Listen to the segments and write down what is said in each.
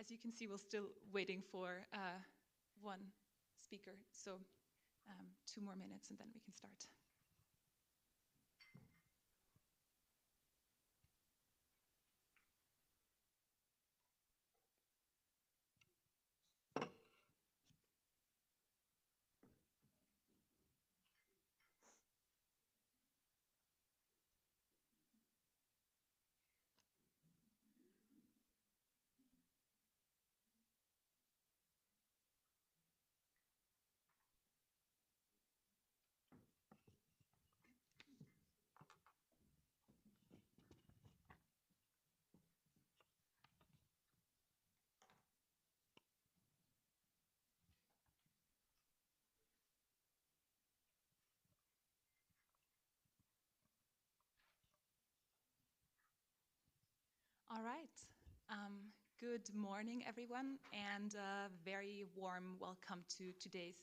as you can see, we're still waiting for one speaker. So 2 more minutes and then we can start. All right. Good morning, everyone, and a very warm welcome to today's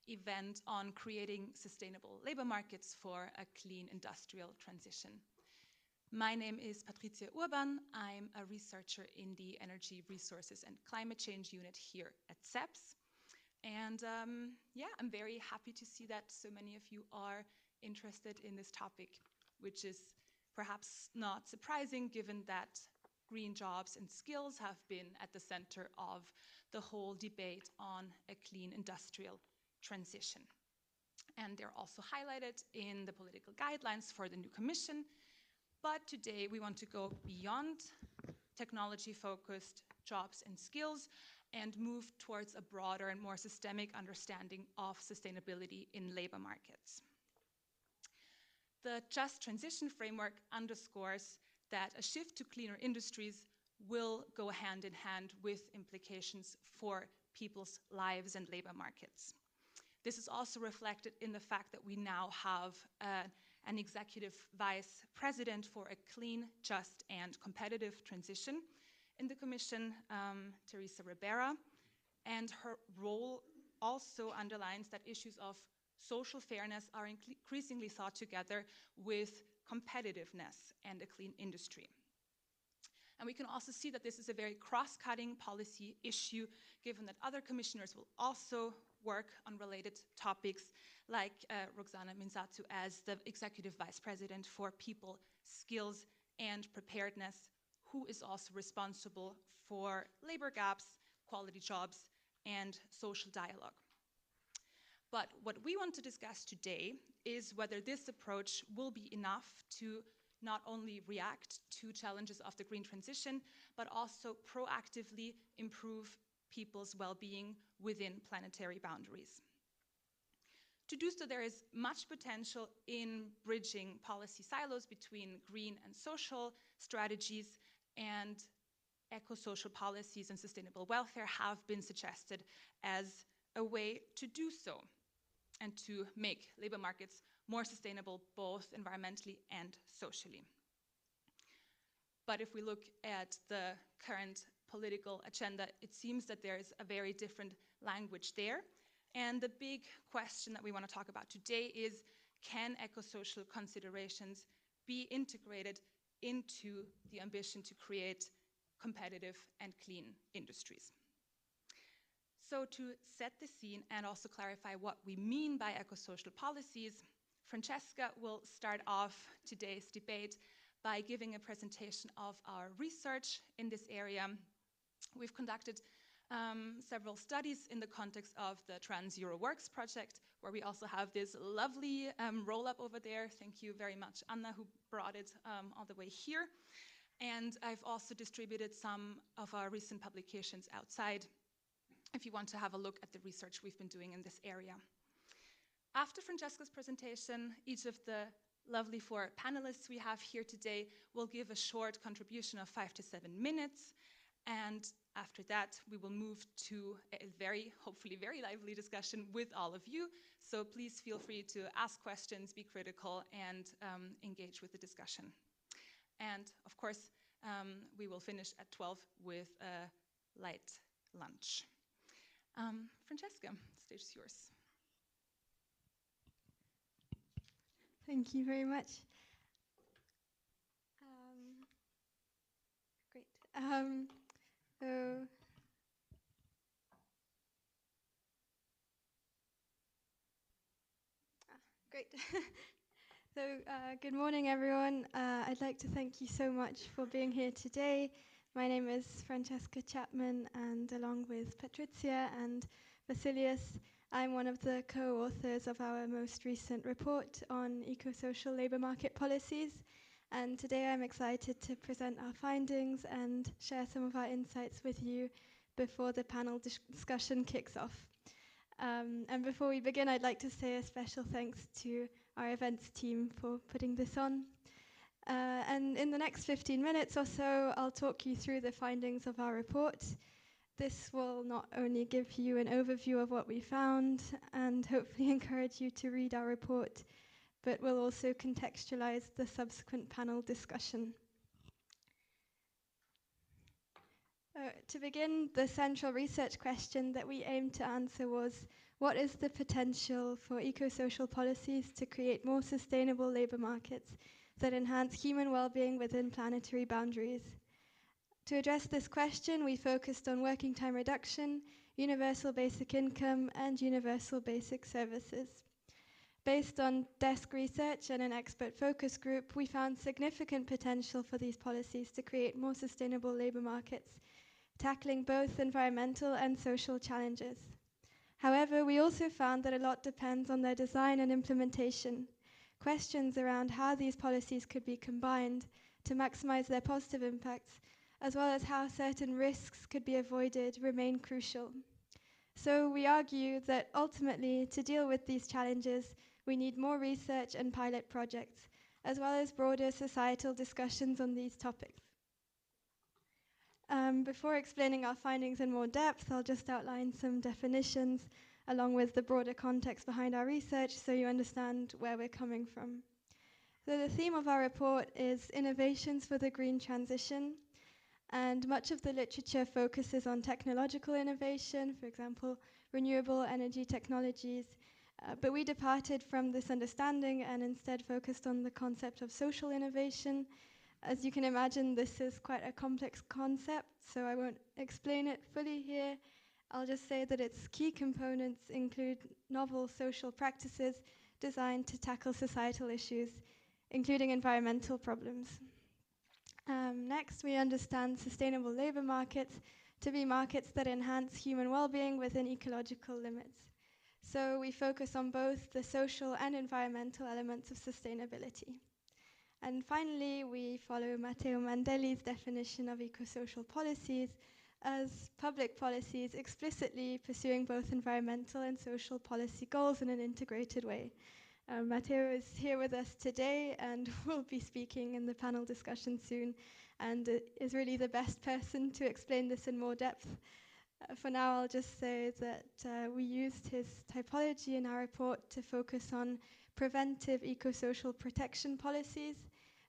event on creating sustainable labor markets for a clean industrial transition. My name is Patricia Urban. I'm a researcher in the Energy, Resources and Climate Change Unit here at CEPS. And yeah, I'm very happy to see that so many of you are interested in this topic, which is perhaps not surprising given that green jobs and skills have been at the center of the whole debate on a clean industrial transition. And they're also highlighted in the political guidelines for the new commission. But today we want to go beyond technology-focused jobs and skills and move towards a broader and more systemic understanding of sustainability in labor markets. The Just Transition Framework underscores that a shift to cleaner industries will go hand in hand with implications for people's lives and labor markets. This is also reflected in the fact that we now have an executive vice president for a clean, just, and competitive transition in the Commission, Teresa Ribera, and her role also underlines that issues of social fairness are increasingly thought together with competitiveness and a clean industry. And we can also see that this is a very cross-cutting policy issue, given that other commissioners will also work on related topics, like Roxana Minzatu as the Executive Vice President for People, Skills and Preparedness, who is also responsible for labor gaps, quality jobs, and social dialogue. But what we want to discuss today is whether this approach will be enough to not only react to challenges of the green transition, but also proactively improve people's well-being within planetary boundaries. To do so, there is much potential in bridging policy silos between green and social strategies, and eco-social policies and sustainable welfare have been suggested as a way to do so and to make labor markets more sustainable both environmentally and socially. But if we look at the current political agenda, it seems that there is a very different language there. And the big question that we want to talk about today is, can eco-social considerations be integrated into the ambition to create competitive and clean industries? So to set the scene and also clarify what we mean by eco-social policies, Francesca will start off today's debate by giving a presentation of our research in this area. We've conducted several studies in the context of the Trans Euro Works project, where we also have this lovely roll-up over there. Thank you very much, Anna, who brought it all the way here. And I've also distributed some of our recent publications outside, if you want to have a look at the research we've been doing in this area. After Francesca's presentation, each of the lovely 4 panelists we have here today will give a short contribution of 5 to 7 minutes. And after that, we will move to a hopefully very lively discussion with all of you. So please feel free to ask questions, be critical, and engage with the discussion. And of course, we will finish at 12 with a light lunch. Francesca, the stage is yours. Thank you very much. Great. So Great. Good morning, everyone. I'd like to thank you so much for being here today. My name is Francesca Chapman, and along with Patrizia and Vasilius, I'm one of the co-authors of our most recent report on eco-social labour market policies. And today I'm excited to present our findings and share some of our insights with you before the panel discussion kicks off. And before we begin, I'd like to say a special thanks to our events team for putting this on. And in the next 15 minutes or so, I'll talk you through the findings of our report. This will not only give you an overview of what we found and hopefully encourage you to read our report, but will also contextualize the subsequent panel discussion. To begin, the central research question that we aimed to answer was, what is the potential for eco-social policies to create more sustainable labour markets that enhance human well-being within planetary boundaries? To address this question, we focused on working time reduction, universal basic income, and universal basic services. Based on desk research and an expert focus group, we found significant potential for these policies to create more sustainable labour markets, tackling both environmental and social challenges. However, we also found that a lot depends on their design and implementation. Questions around how these policies could be combined to maximize their positive impacts, as well as how certain risks could be avoided, remain crucial. So we argue that ultimately, to deal with these challenges, we need more research and pilot projects, as well as broader societal discussions on these topics. Before explaining our findings in more depth, I'll just outline some definitions along with the broader context behind our research so you understand where we're coming from. So the theme of our report is innovations for the green transition, and much of the literature focuses on technological innovation, for example, renewable energy technologies, but we departed from this understanding and instead focused on the concept of social innovation. As you can imagine, this is quite a complex concept, so I won't explain it fully here. I'll just say that its key components include novel social practices designed to tackle societal issues, including environmental problems. Next, we understand sustainable labour markets to be markets that enhance human well-being within ecological limits. So we focus on both the social and environmental elements of sustainability. And finally, we follow Matteo Mandelli's definition of eco-social policies as public policies explicitly pursuing both environmental and social policy goals in an integrated way. Matteo is here with us today and will be speaking in the panel discussion soon, and is really the best person to explain this in more depth. For now, I'll just say that we used his typology in our report to focus on preventive eco-social protection policies.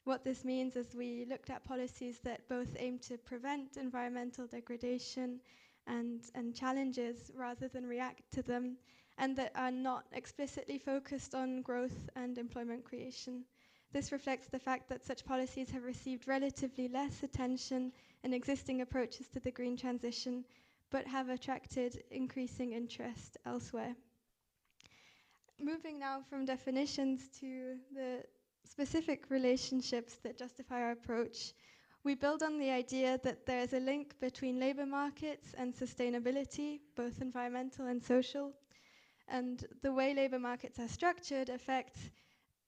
What this means is we looked at policies that both aim to prevent environmental degradation and challenges rather than react to them, and that are not explicitly focused on growth and employment creation. This reflects the fact that such policies have received relatively less attention in existing approaches to the green transition, but have attracted increasing interest elsewhere. Moving now from definitions to the specific relationships that justify our approach, we build on the idea that there is a link between labour markets and sustainability, both environmental and social. And the way labour markets are structured affects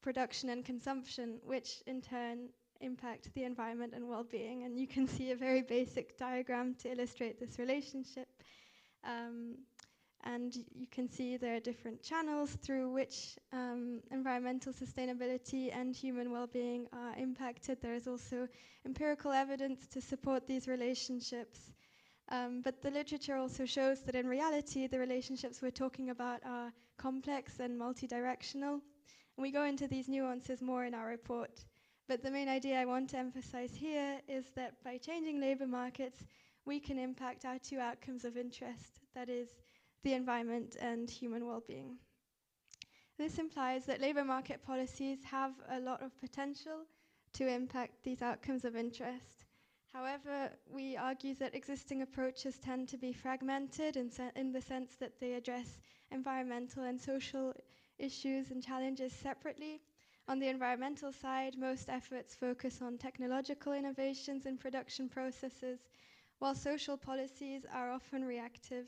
production and consumption, which in turn impact the environment and well-being. And you can see a very basic diagram to illustrate this relationship. And you can see there are different channels through which environmental sustainability and human well-being are impacted. There is also empirical evidence to support these relationships. But the literature also shows that in reality, the relationships we're talking about are complex and multidirectional. And we go into these nuances more in our report. But the main idea I want to emphasize here is that by changing labour markets, we can impact our two outcomes of interest, that is, the environment and human well-being. This implies that labour market policies have a lot of potential to impact these outcomes of interest. However, we argue that existing approaches tend to be fragmented in the sense that they address environmental and social issues and challenges separately. On the environmental side, most efforts focus on technological innovations in production processes, while social policies are often reactive.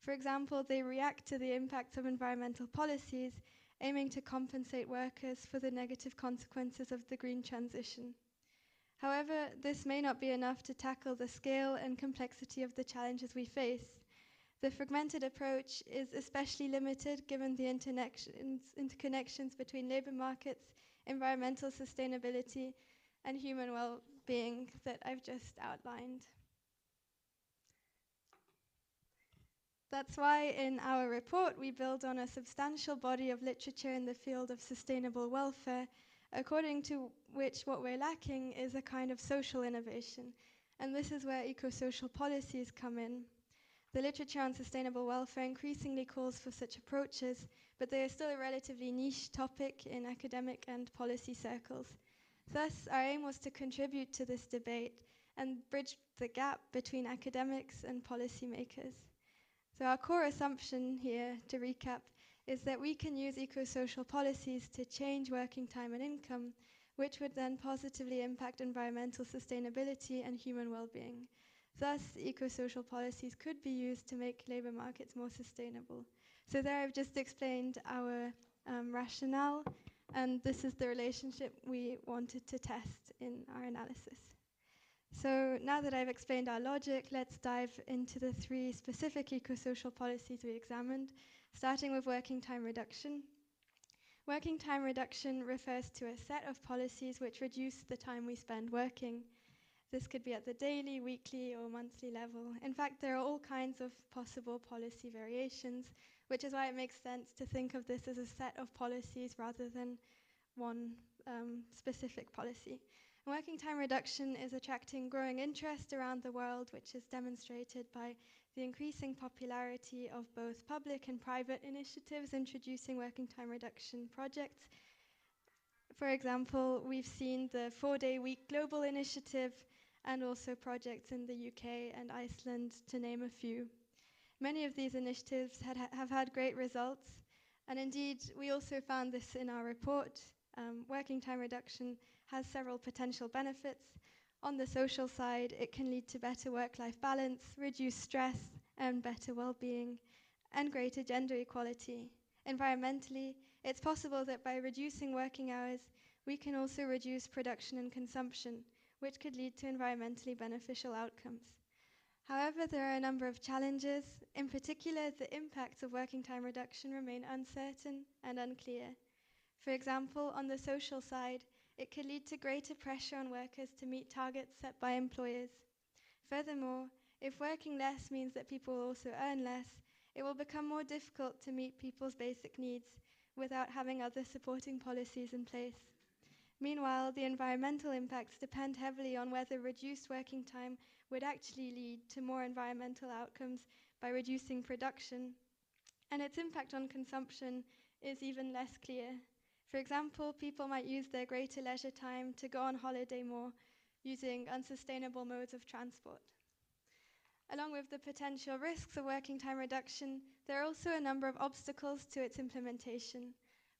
For example, they react to the impacts of environmental policies, aiming to compensate workers for the negative consequences of the green transition. However, this may not be enough to tackle the scale and complexity of the challenges we face. The fragmented approach is especially limited given the interconnections between labor markets, environmental sustainability, and human well-being that I've just outlined. That's why in our report we build on a substantial body of literature in the field of sustainable welfare, according to which what we're lacking is a kind of social innovation. And this is where eco-social policies come in. The literature on sustainable welfare increasingly calls for such approaches, but they are still a relatively niche topic in academic and policy circles. Thus, our aim was to contribute to this debate and bridge the gap between academics and policymakers. So our core assumption here, to recap, is that we can use eco-social policies to change working time and income, which would then positively impact environmental sustainability and human well-being. Thus, eco-social policies could be used to make labor markets more sustainable. So there I've just explained our rationale, and this is the relationship we wanted to test in our analysis. So now that I've explained our logic, let's dive into the 3 specific eco-social policies we examined, starting with working time reduction. Working time reduction refers to a set of policies which reduce the time we spend working. This could be at the daily, weekly, or monthly level. In fact, there are all kinds of possible policy variations, which is why it makes sense to think of this as a set of policies rather than one specific policy. Working time reduction is attracting growing interest around the world, which is demonstrated by the increasing popularity of both public and private initiatives introducing working time reduction projects. For example, we've seen the 4-day week global initiative and also projects in the UK and Iceland, to name a few. Many of these initiatives have had great results, and indeed, we also found this in our report. Working time reduction has several potential benefits. On the social side, it can lead to better work-life balance, reduced stress, and better well-being, and greater gender equality. Environmentally, it's possible that by reducing working hours, we can also reduce production and consumption, which could lead to environmentally beneficial outcomes. However, there are a number of challenges. In particular, the impacts of working time reduction remain uncertain and unclear. For example, on the social side, it could lead to greater pressure on workers to meet targets set by employers. Furthermore, if working less means that people will also earn less, it will become more difficult to meet people's basic needs without having other supporting policies in place. Meanwhile, the environmental impacts depend heavily on whether reduced working time would actually lead to more environmental outcomes by reducing production, and its impact on consumption is even less clear. For example, people might use their greater leisure time to go on holiday more, using unsustainable modes of transport. Along with the potential risks of working time reduction, there are also a number of obstacles to its implementation.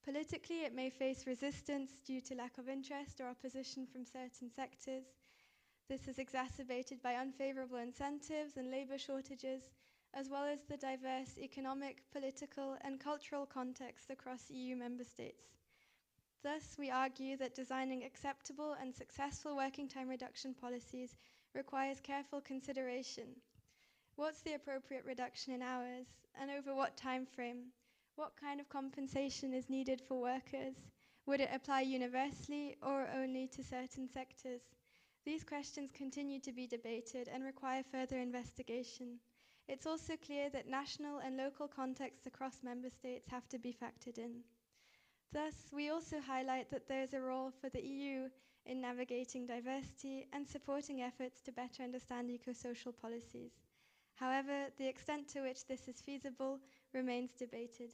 Politically, it may face resistance due to lack of interest or opposition from certain sectors. This is exacerbated by unfavorable incentives and labor shortages, as well as the diverse economic, political, and cultural contexts across EU member states. Thus, we argue that designing acceptable and successful working time reduction policies requires careful consideration. What's the appropriate reduction in hours, and over what time frame? What kind of compensation is needed for workers? Would it apply universally or only to certain sectors? These questions continue to be debated and require further investigation. It's also clear that national and local contexts across member states have to be factored in. Thus, we also highlight that there is a role for the EU in navigating diversity and supporting efforts to better understand eco-social policies. However, the extent to which this is feasible remains debated.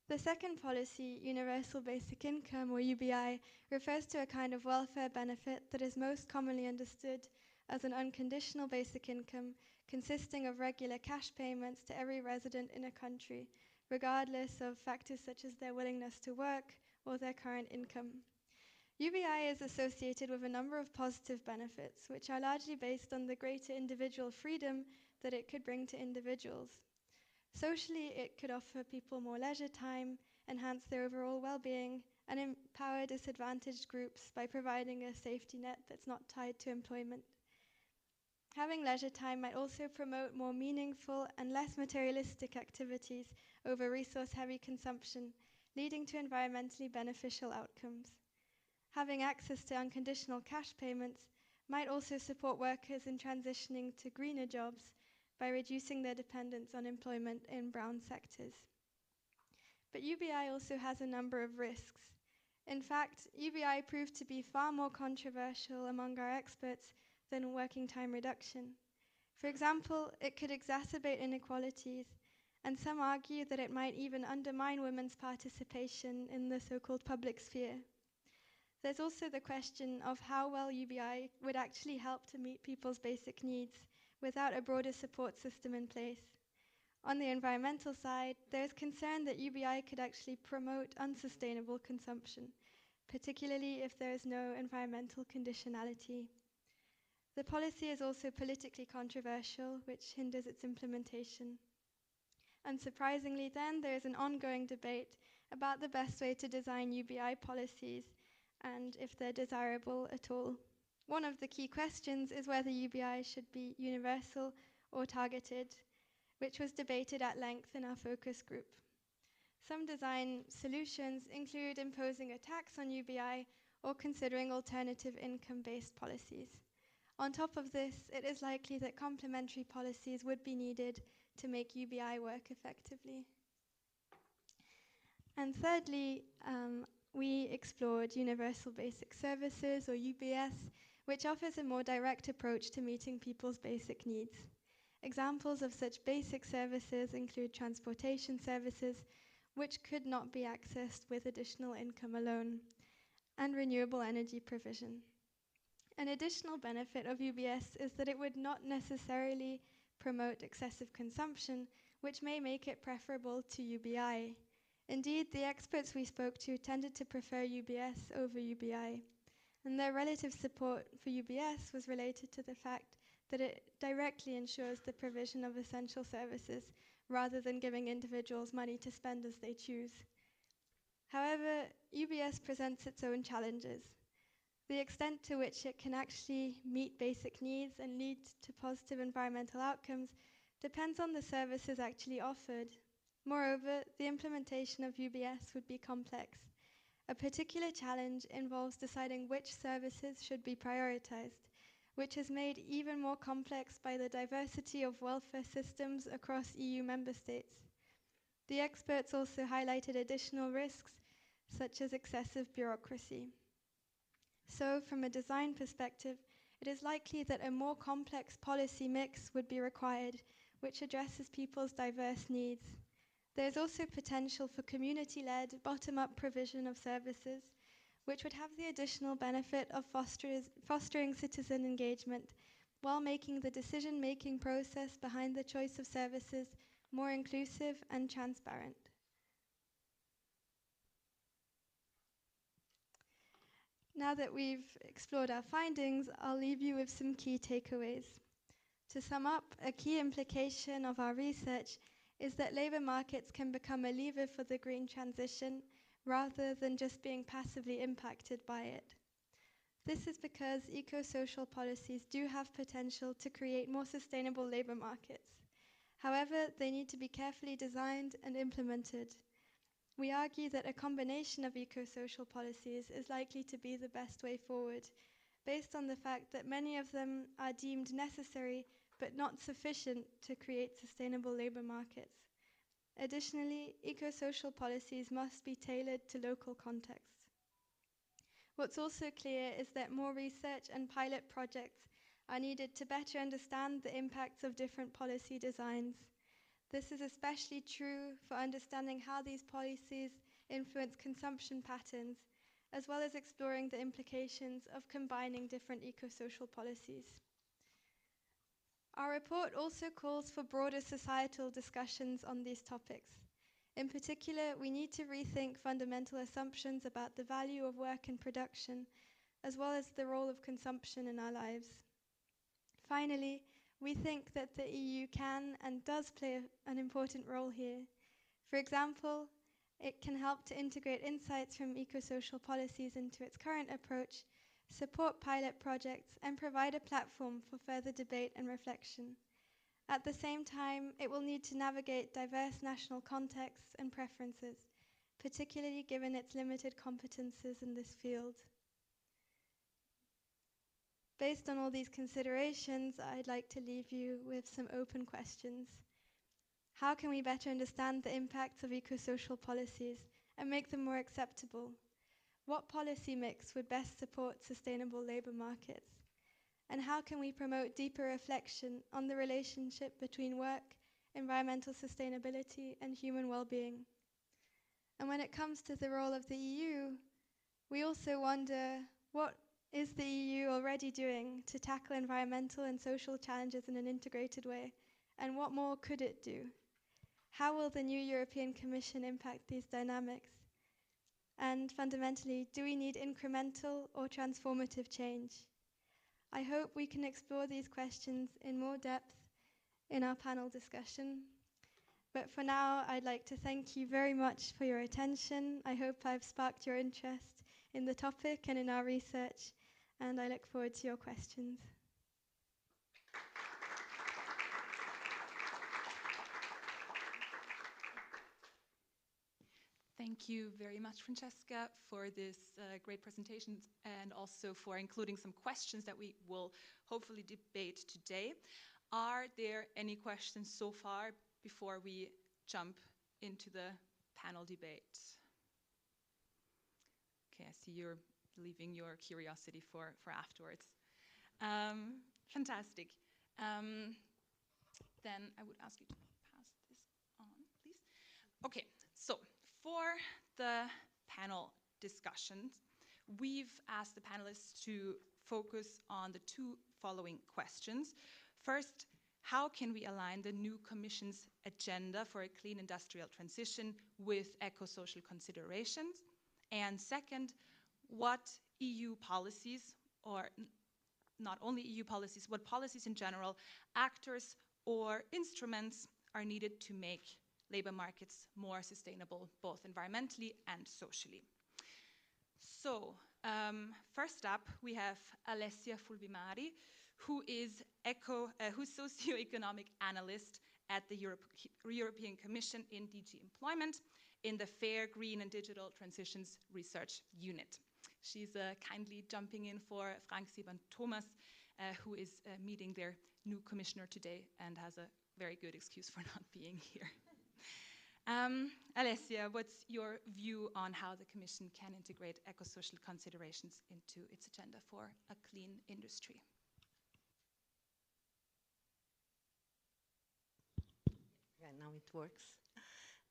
The second policy, Universal Basic Income, or UBI, refers to a kind of welfare benefit that is most commonly understood as an unconditional basic income consisting of regular cash payments to every resident in a country, regardless of factors such as their willingness to work or their current income. UBI is associated with a number of positive benefits, which are largely based on the greater individual freedom that it could bring to individuals. Socially, it could offer people more leisure time, enhance their overall well-being, and empower disadvantaged groups by providing a safety net that's not tied to employment. Having leisure time might also promote more meaningful and less materialistic activities over resource-heavy consumption, leading to environmentally beneficial outcomes. Having access to unconditional cash payments might also support workers in transitioning to greener jobs by reducing their dependence on employment in brown sectors. But UBI also has a number of risks. In fact, UBI proved to be far more controversial among our experts than working time reduction. For example, it could exacerbate inequalities, and some argue that it might even undermine women's participation in the so-called public sphere. There's also the question of how well UBI would actually help to meet people's basic needs without a broader support system in place. On the environmental side, there's concern that UBI could actually promote unsustainable consumption, particularly if there is no environmental conditionality. The policy is also politically controversial, which hinders its implementation. Unsurprisingly, then, there is an ongoing debate about the best way to design UBI policies and if they're desirable at all. One of the key questions is whether UBI should be universal or targeted, which was debated at length in our focus group. Some design solutions include imposing a tax on UBI or considering alternative income-based policies. On top of this, it is likely that complementary policies would be needed to make UBI work effectively. And thirdly, we explored Universal Basic Services, or UBS, which offers a more direct approach to meeting people's basic needs. Examples of such basic services include transportation services, which could not be accessed with additional income alone, and renewable energy provision. An additional benefit of UBS is that it would not necessarily promote excessive consumption, which may make it preferable to UBI. Indeed, the experts we spoke to tended to prefer UBS over UBI, and their relative support for UBS was related to the fact that it directly ensures the provision of essential services rather than giving individuals money to spend as they choose. However, UBS presents its own challenges. The extent to which it can actually meet basic needs and lead to positive environmental outcomes depends on the services actually offered. Moreover, the implementation of UBS would be complex. A particular challenge involves deciding which services should be prioritized, which is made even more complex by the diversity of welfare systems across EU member states. The experts also highlighted additional risks, such as excessive bureaucracy. So, from a design perspective, it is likely that a more complex policy mix would be required, which addresses people's diverse needs. There is also potential for community-led, bottom-up provision of services, which would have the additional benefit of fostering citizen engagement while making the decision-making process behind the choice of services more inclusive and transparent. Now that we've explored our findings, I'll leave you with some key takeaways. To sum up, a key implication of our research is that labor markets can become a lever for the green transition rather than just being passively impacted by it. This is because eco-social policies do have potential to create more sustainable labor markets. However, they need to be carefully designed and implemented. We argue that a combination of eco-social policies is likely to be the best way forward, based on the fact that many of them are deemed necessary but not sufficient to create sustainable labor markets. Additionally, eco-social policies must be tailored to local contexts. What's also clear is that more research and pilot projects are needed to better understand the impacts of different policy designs. This is especially true for understanding how these policies influence consumption patterns, as well as exploring the implications of combining different eco-social policies. Our report also calls for broader societal discussions on these topics. In particular, we need to rethink fundamental assumptions about the value of work and production, as well as the role of consumption in our lives. Finally, we think that the EU can and does play an important role here. For example, it can help to integrate insights from eco-social policies into its current approach, support pilot projects, and provide a platform for further debate and reflection. At the same time, it will need to navigate diverse national contexts and preferences, particularly given its limited competences in this field. Based on all these considerations, I'd like to leave you with some open questions. How can we better understand the impacts of eco-social policies and make them more acceptable? What policy mix would best support sustainable labour markets? And how can we promote deeper reflection on the relationship between work, environmental sustainability, and human well-being? And when it comes to the role of the EU, we also wonder, what is the EU already doing to tackle environmental and social challenges in an integrated way? And what more could it do? How will the new European Commission impact these dynamics? And fundamentally, do we need incremental or transformative change? I hope we can explore these questions in more depth in our panel discussion. But for now, I'd like to thank you very much for your attention. I hope I've sparked your interest in the topic and in our research, and I look forward to your questions. Thank you very much, Francesca, for this great presentation and also for including some questions that we will hopefully debate today. Are there any questions so far before we jump into the panel debate? Okay, I see you're leaving your curiosity for afterwards. Fantastic. Then I would ask you to pass this on, please. Okay, so for the panel discussions, we've asked the panelists to focus on the two following questions. First, how can we align the new Commission's agenda for a clean industrial transition with eco-social considerations? And second, what EU policies, or not only EU policies, what policies in general, actors or instruments are needed to make labor markets more sustainable, both environmentally and socially. So, first up, we have Alessia Fulvimari, who is socioeconomic analyst at the European Commission in DG Employment in the Fair, Green and Digital Transitions Research Unit. She's kindly jumping in for Frank Siebern-Thomas, who is meeting their new commissioner today and has a very good excuse for not being here. Alessia, what's your view on how the Commission can integrate eco-social considerations into its agenda for a clean industry? Yeah, now it works.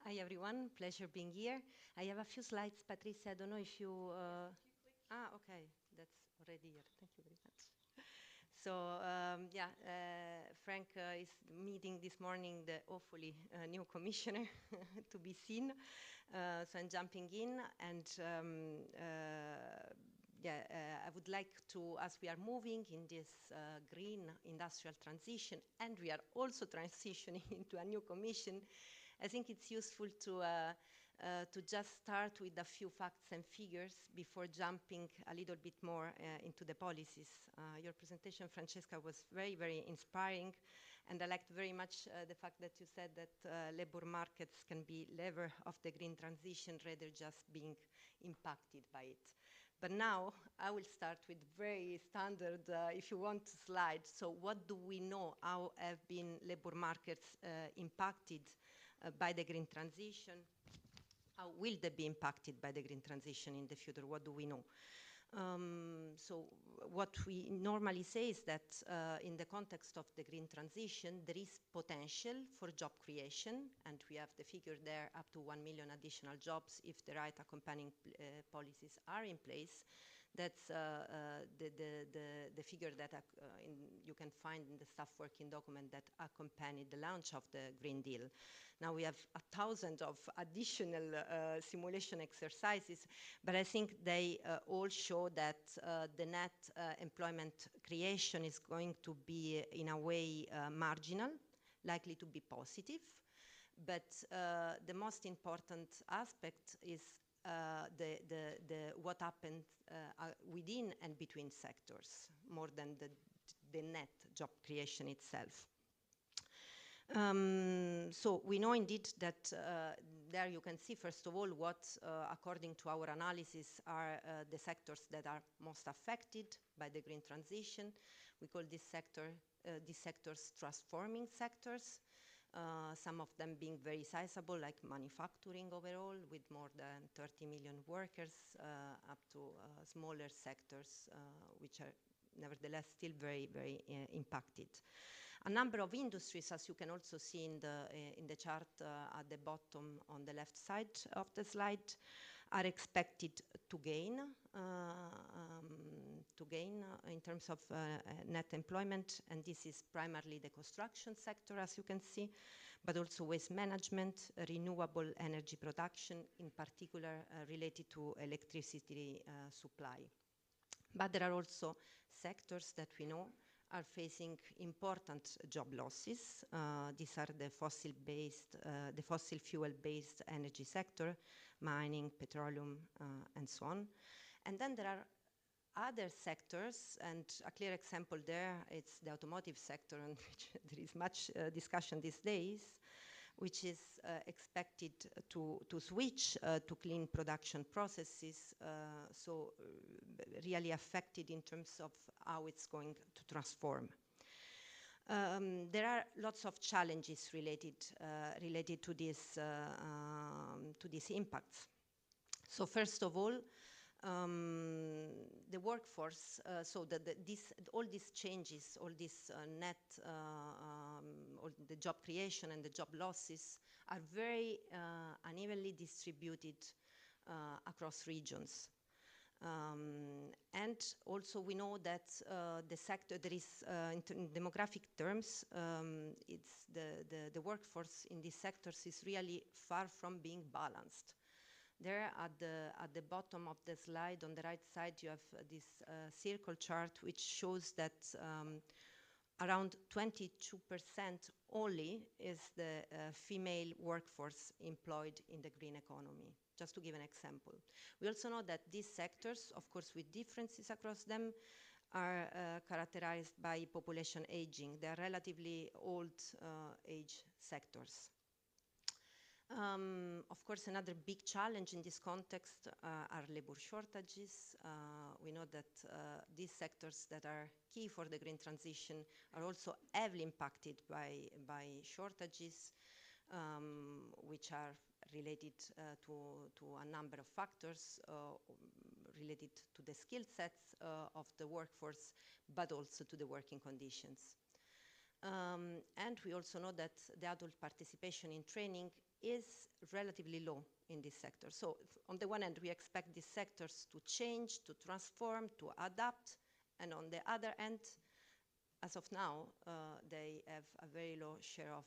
Hi everyone, pleasure being here. I have a few slides, Patricia. I don't know if you... okay, that's already here. Thank you very much. So, Frank is meeting this morning the hopefully new commissioner to be seen. So I'm jumping in and I would like to, as we are moving in this green industrial transition and we are also transitioning into a new commission, I think it's useful to just start with a few facts and figures before jumping a little bit more into the policies. Your presentation, Francesca, was very, very inspiring, and I liked very much the fact that you said that labor markets can be lever of the green transition rather just being impacted by it. But now I will start with very standard, if you want, slide. So what do we know? How have been labor markets impacted by the green transition? How will they be impacted by the green transition in the future? What do we know? So what we normally say is that in the context of the green transition, there is potential for job creation, and we have the figure there up to 1 million additional jobs if the right accompanying policies are in place. That's the figure that you can find in the staff working document that accompanied the launch of the Green Deal. Now we have 1,000 of additional simulation exercises, but I think they all show that the net employment creation is going to be, in a way, marginal, likely to be positive. But the most important aspect is what happened within and between sectors, more than the net job creation itself. So we know indeed that there you can see, first of all, what, according to our analysis, are the sectors that are most affected by the green transition. We call these sectors transforming sectors. Some of them being very sizable, like manufacturing overall, with more than 30 million workers, up to smaller sectors, which are nevertheless still very, very impacted. A number of industries, as you can also see in the chart at the bottom on the left side of the slide, are expected to gain in terms of net employment, and this is primarily the construction sector, as you can see, but also waste management, renewable energy production, in particular related to electricity supply. But there are also sectors that we know are facing important job losses. These are the fossil fuel-based energy sector, mining, petroleum, and so on. And then there are other sectors, and a clear example there, it's the automotive sector, on which there is much discussion these days, which is expected to switch to clean production processes, so really affected in terms of how it's going to transform. There are lots of challenges related to these impacts. So first of all, the workforce, so all these changes, all this all the job creation and the job losses are very unevenly distributed across regions. And also we know that the sector, there is, in demographic terms, it's the workforce in these sectors is really far from being balanced. There at the bottom of the slide on the right side, you have this circle chart which shows that around 22% only is the female workforce employed in the green economy, just to give an example. We also know that these sectors, of course with differences across them, are characterized by population aging. They are relatively old age sectors. Of course, another big challenge in this context are labor shortages. We know that these sectors that are key for the green transition are also heavily impacted by shortages, which are related to a number of factors related to the skill sets of the workforce, but also to the working conditions. And we also know that the adult participation in training is relatively low in this sector. So on the one hand, we expect these sectors to change, to transform, to adapt, and on the other hand, as of now, they have a very low share of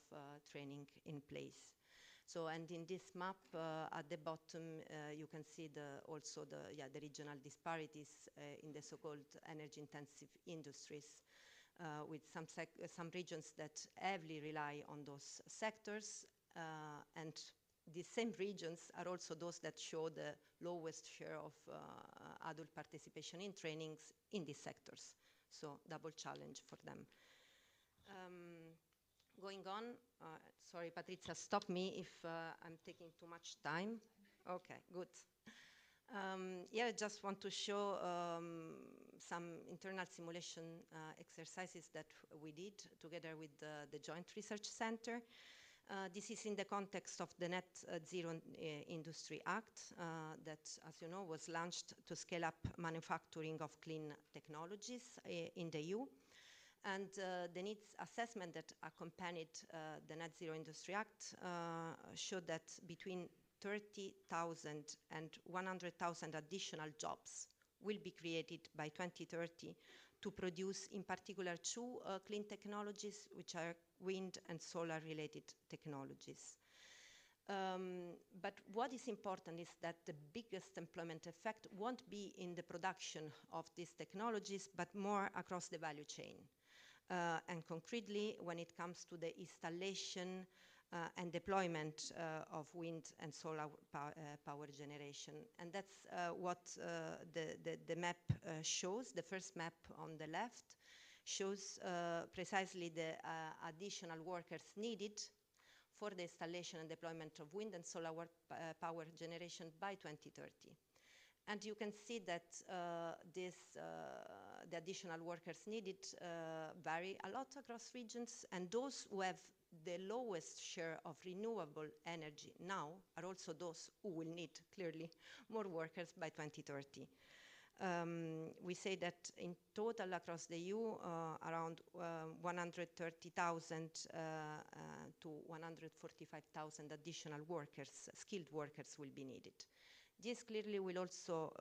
training in place. So, and in this map at the bottom, you can see also the regional disparities in the so-called energy-intensive industries, with some regions that heavily rely on those sectors, and these same regions are also those that show the lowest share of adult participation in trainings in these sectors. So double challenge for them. Going on, sorry, Patrizia, stop me if I'm taking too much time. Okay, good. Yeah, I just want to show some internal simulation exercises that we did together with the Joint Research Center. This is in the context of the Net Zero Industry Act that, as you know, was launched to scale up manufacturing of clean technologies in the EU. And the needs assessment that accompanied the Net Zero Industry Act showed that between 30,000 and 100,000 additional jobs will be created by 2030 to produce, in particular, two clean technologies, which are wind and solar related technologies. But what is important is that the biggest employment effect won't be in the production of these technologies, but more across the value chain. And concretely, when it comes to the installation and deployment of wind and solar power generation. And that's what the map shows. The first map on the left shows precisely the additional workers needed for the installation and deployment of wind and solar power generation by 2030. And you can see that the additional workers needed vary a lot across regions, and those who have the lowest share of renewable energy now are also those who will need, clearly, more workers by 2030. We say that in total across the EU, around 130,000 to 145,000 additional workers, skilled workers, will be needed. This clearly will also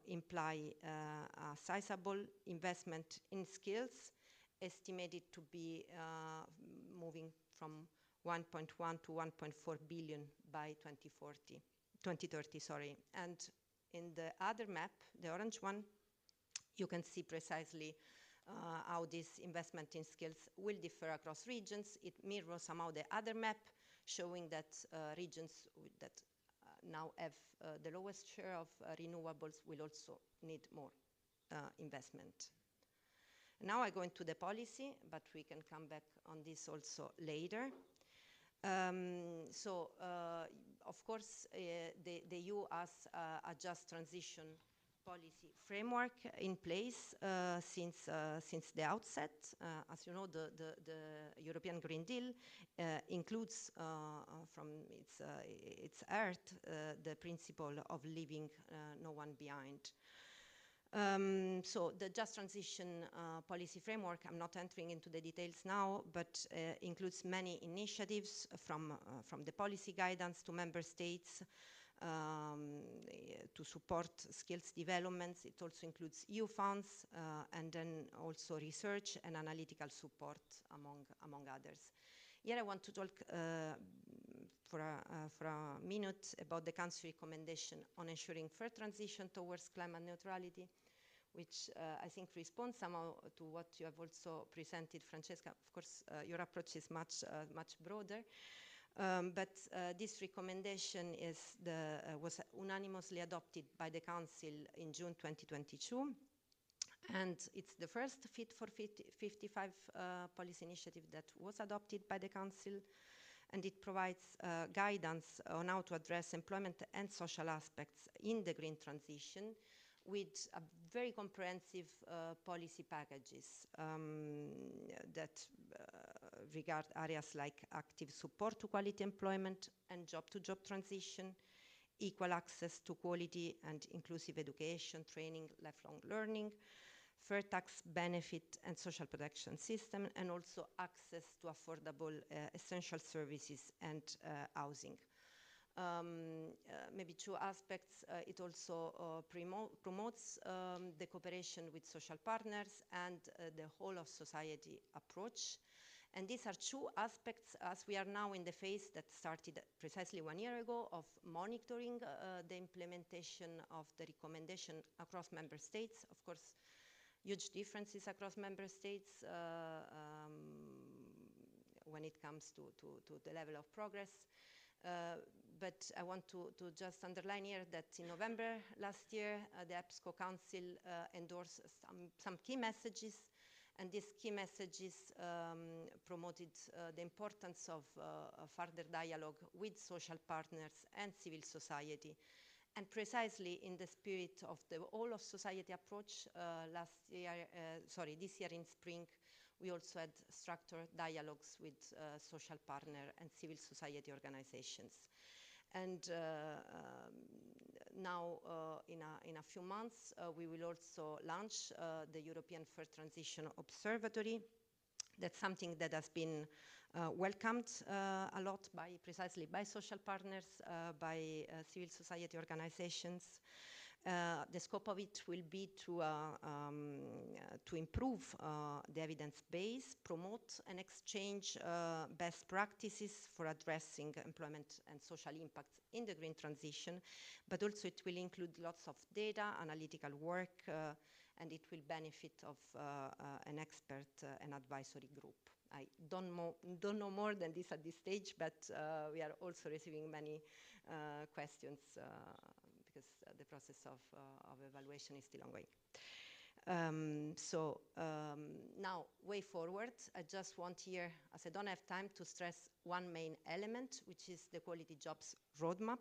imply a sizable investment in skills, estimated to be moving from 1.1 to 1.4 billion by 2030, sorry. And in the other map, the orange one, you can see precisely how this investment in skills will differ across regions. It mirrors somehow the other map, showing that regions that now have the lowest share of renewables will also need more investment. Now I go into the policy, but we can come back on this also later. Of course, the EU has a just transition policy framework in place since the outset. As you know, the European Green Deal includes from its heart the principle of leaving no one behind. So the Just Transition policy framework, I'm not entering into the details now, but includes many initiatives from the policy guidance to member states to support skills developments. It also includes EU funds and then also research and analytical support, among others. Here I want to talk for a minute about the Council recommendation on ensuring fair transition towards climate neutrality, which I think responds somehow to what you have also presented, Francesca. Of course, your approach is much broader. But this recommendation was unanimously adopted by the Council in June 2022. And it's the first Fit for 55 policy initiative that was adopted by the Council. And it provides guidance on how to address employment and social aspects in the green transition with a very comprehensive policy packages that regard areas like active support to quality employment and job-to-job transition, equal access to quality and inclusive education, training, lifelong learning, fair tax benefit and social protection system, and also access to affordable essential services and housing. Maybe two aspects. It also promotes the cooperation with social partners and the whole of society approach. And these are two aspects as we are now in the phase that started precisely 1 year ago of monitoring the implementation of the recommendation across member states. Of course, huge differences across member states when it comes to the level of progress. But I want to just underline here that in November last year, the EPSCO Council endorsed some key messages, and these key messages promoted the importance of further dialogue with social partners and civil society. And precisely in the spirit of the whole of society approach, this year in spring, we also had structured dialogues with social partner and civil society organizations. And now, in a few months, we will also launch the European Fair Transition Observatory. That's something that has been welcomed a lot precisely by social partners, by civil society organizations. The scope of it will be to improve the evidence base, promote and exchange best practices for addressing employment and social impacts in the green transition, but also it will include lots of data, analytical work, and it will benefit of an expert and advisory group. I don't know more than this at this stage, but we are also receiving many questions because the process of evaluation is still ongoing. Now, way forward, I just want here, as I don't have time, to stress one main element, which is the quality jobs roadmap.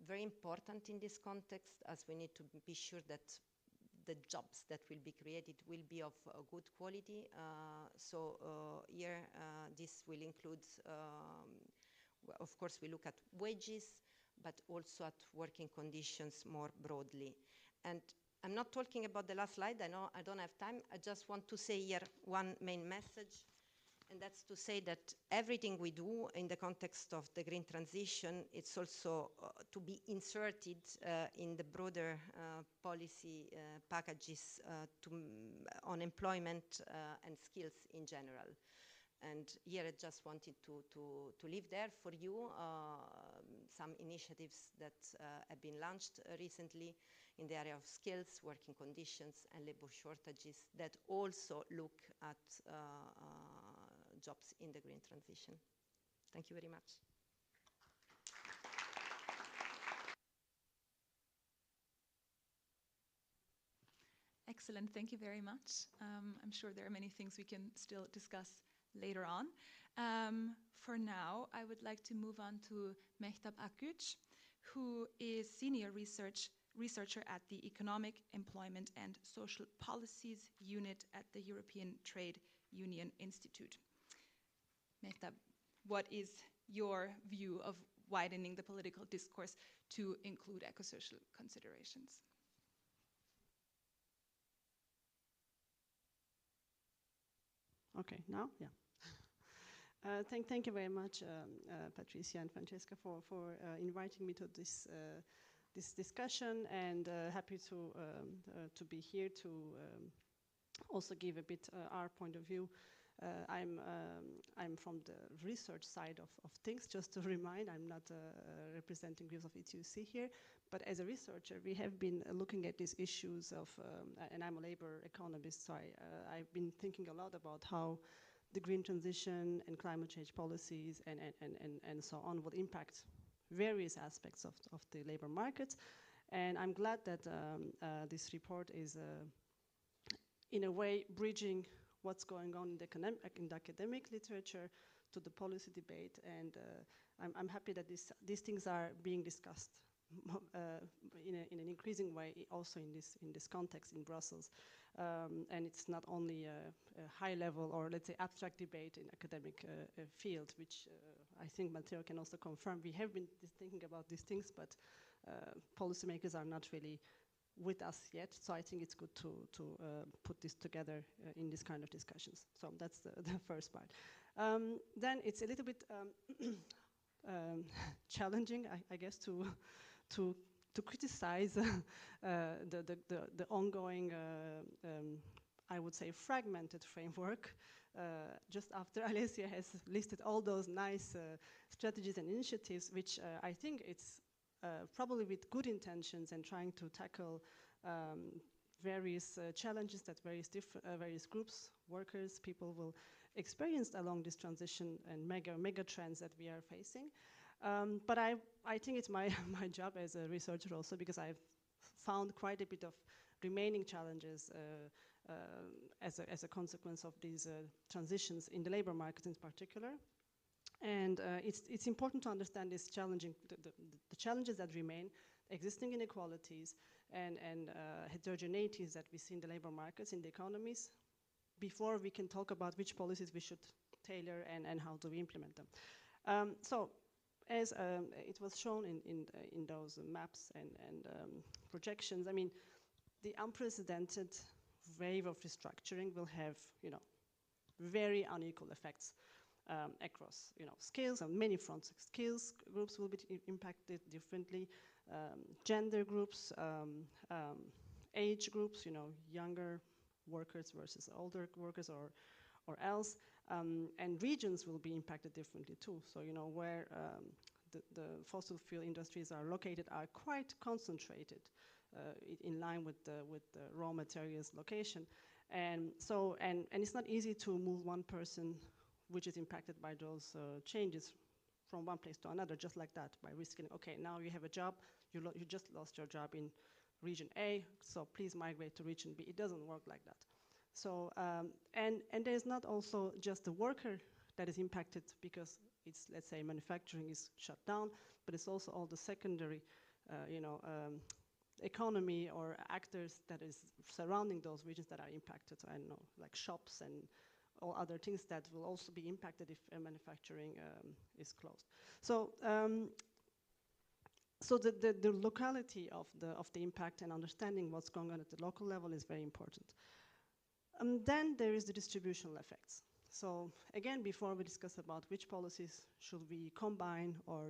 Very important in this context, as we need to be sure that the jobs that will be created will be of good quality. Here, this will include, of course, we look at wages, but also at working conditions more broadly. And I'm not talking about the last slide. I know I don't have time. I just want to say here one main message, and that's to say that everything we do in the context of the green transition, it's also to be inserted in the broader policy packages on employment and skills in general. And here I just wanted to leave there for you some initiatives that have been launched recently in the area of skills, working conditions, and labor shortages that also look at jobs in the green transition. Thank you very much. Excellent, thank you very much. I'm sure there are many things we can still discuss later on. For now, I would like to move on to Mehtap Akgüç, who is Senior Researcher at the Economic, Employment and Social Policies Unit at the European Trade Union Institute. Mehtap, what is your view of widening the political discourse to include eco-social considerations? Okay, now, yeah. Thank you very much, Patricia and Francesca, for inviting me to this this discussion, and happy to be here to also give a bit our point of view. I'm from the research side of things. Just to remind, I'm not representing views of ETUC here, but as a researcher, we have been looking at these issues of, and I'm a labor economist, so I've been thinking a lot about how the green transition and climate change policies and so on will impact various aspects of the labor market. And I'm glad that this report is, in a way, bridging what's going on in the academic literature to the policy debate. And I'm happy that these things are being discussed in an increasing way also in this context in Brussels. And it's not only a high level or, let's say, abstract debate in academic field, which I think Matteo can also confirm. We have been thinking about these things, but policymakers are not really with us yet. So I think it's good to put this together in this kind of discussions. So that's the first part. Then it's a little bit challenging, I guess, to criticize the ongoing, I would say, fragmented framework. Just after Alessia has listed all those nice strategies and initiatives, which I think it's probably with good intentions and trying to tackle various challenges that various groups, workers, people will experience along this transition and mega trends that we are facing. But I think it's my job as a researcher also, because I've found quite a bit of remaining challenges as a consequence of these transitions in the labor market in particular. And it's important to understand this the challenges that remain, existing inequalities and heterogeneities that we see in the labor markets, in the economies, before we can talk about which policies we should tailor and how do we implement them. So as it was shown in those maps and projections, I mean, the unprecedented wave of restructuring will have, very unequal effects across, skills on many fronts. Skills groups will be impacted differently. gender groups, age groups, younger workers versus older workers or else. And regions will be impacted differently too. So, where the fossil fuel industries are located are quite concentrated in line with the raw materials location. And so, and it's not easy to move one person which is impacted by those changes from one place to another, just like that, by risking, okay, now you have a job, you just lost your job in region A, so please migrate to region B. It doesn't work like that. So, and there's not also just the worker that is impacted because it's, let's say, manufacturing is shut down, but it's also all the secondary, economy or actors that is surrounding those regions that are impacted. So I don't know, like shops and all other things that will also be impacted if manufacturing is closed. So, so the locality of the impact and understanding what's going on at the local level is very important. Then there is the distributional effects. So again, before we discuss about which policies should we combine or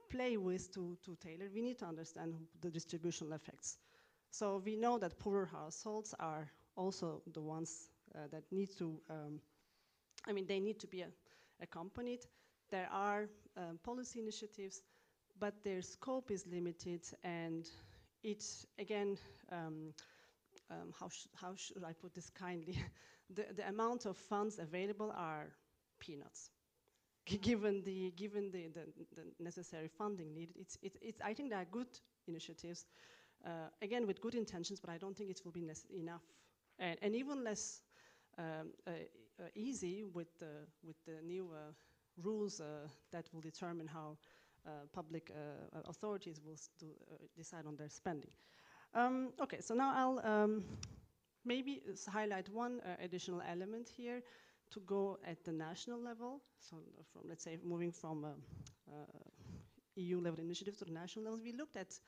play with to tailor, we need to understand the distributional effects. So we know that poorer households are also the ones that need to, they need to be accompanied. There are policy initiatives, but their scope is limited, and it's, again, how should I put this kindly? the amount of funds available are peanuts. Given the necessary funding needed, I think there are good initiatives, again with good intentions, but I don't think it will be enough, and even less easy with the new rules that will determine how public authorities will decide on their spending. Okay, so now I'll maybe highlight one additional element here to go at the national level. So from, let's say, moving from EU level initiatives to the national levels, we looked at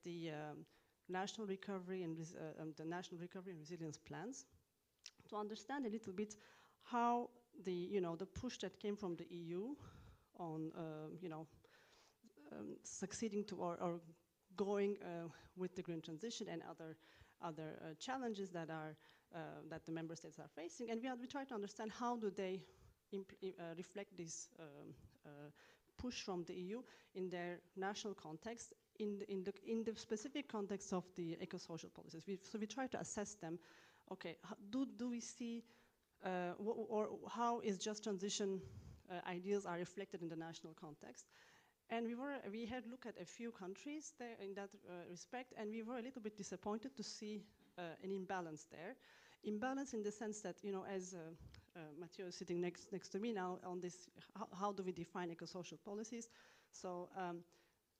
the national recovery and the national recovery and resilience plans to understand a little bit how the push that came from the EU on succeeding to or going with the green transition and other challenges that the member states are facing, and we try to understand how do they reflect this push from the EU in their national context, in the specific context of the eco-social policies. So we try to assess them. Okay, do we see or how is just transition ideas are reflected in the national context? And we had looked at a few countries there in that respect, and we were a little bit disappointed to see an imbalance there. Imbalance in the sense that, as Matteo is sitting next to me now on this, how do we define eco-social policies? So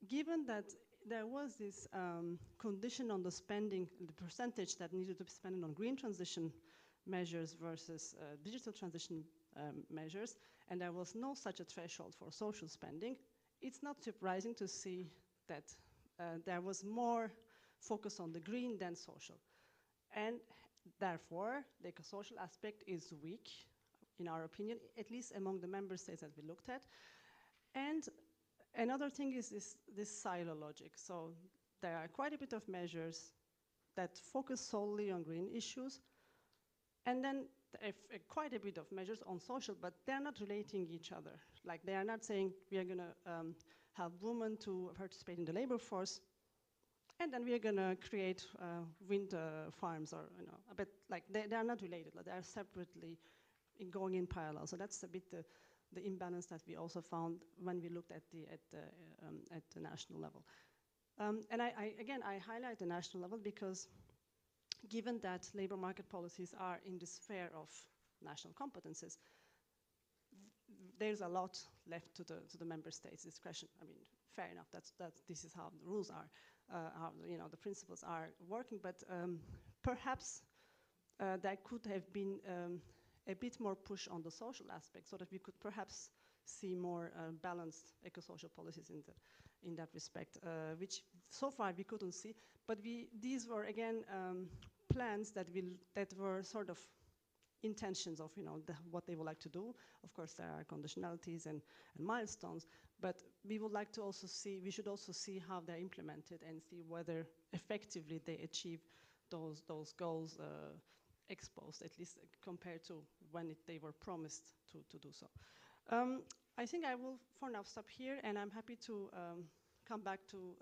given that there was this condition on the spending, the percentage that needed to be spent on green transition measures versus digital transition measures, and there was no such a threshold for social spending, it's not surprising to see that there was more focus on the green than social. And therefore, the eco-social aspect is weak, in our opinion, at least among the member states that we looked at. And another thing is this silo logic. So there are quite a bit of measures that focus solely on green issues, and then quite a bit of measures on social, but they're not relating each other. Like, they are not saying we are going to help women to participate in the labor force, and then we are going to create wind farms, or but like they are not related. Like, they are separately going in parallel. So that's a bit the imbalance that we also found when we looked at the national level. And I highlight the national level because, given that labor market policies are in the sphere of national competences, there's a lot left to the member states' discretion. I mean, fair enough. This is how the rules are, how the principles are working. But perhaps there could have been a bit more push on the social aspect, so that we could perhaps see more balanced eco-social policies in that respect, which so far we couldn't see. But these were again plans that were sort of intentions of what they would like to do. Of course, there are conditionalities and milestones, but we would like to also see, we should also see how they're implemented and see whether effectively they achieve those goals exposed, at least compared to when they were promised to do so. I think I will for now stop here, and I'm happy to come back to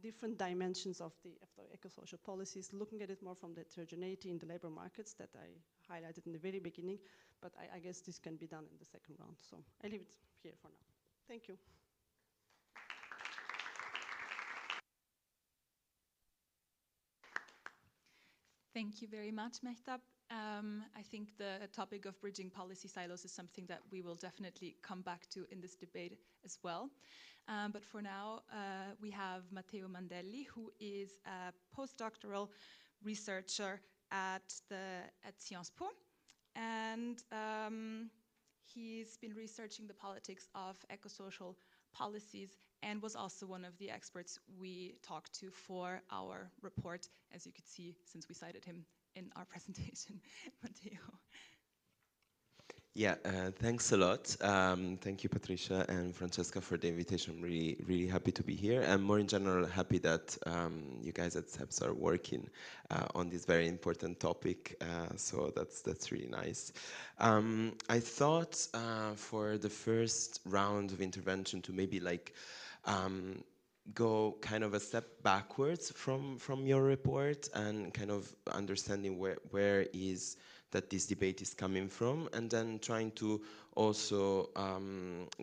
different dimensions of the eco-social policies, looking at it more from the heterogeneity in the labor markets that I highlighted in the very beginning, but I guess this can be done in the second round. So I leave it here for now. Thank you. Thank you very much, Mehtab. I think the topic of bridging policy silos is something that we will definitely come back to in this debate as well. But for now, we have Matteo Mandelli, who is a postdoctoral researcher at Sciences Po. And he's been researching the politics of eco-social policies and was also one of the experts we talked to for our report, as you could see, since we cited him in our presentation. Matteo. Yeah, thanks a lot. Thank you, Patricia and Francesca, for the invitation. I'm really, really happy to be here. And more in general, happy that you guys at SEPS are working on this very important topic. So that's really nice. I thought for the first round of intervention to maybe like go kind of a step backwards from your report and kind of understanding where is that this debate is coming from, and then trying to also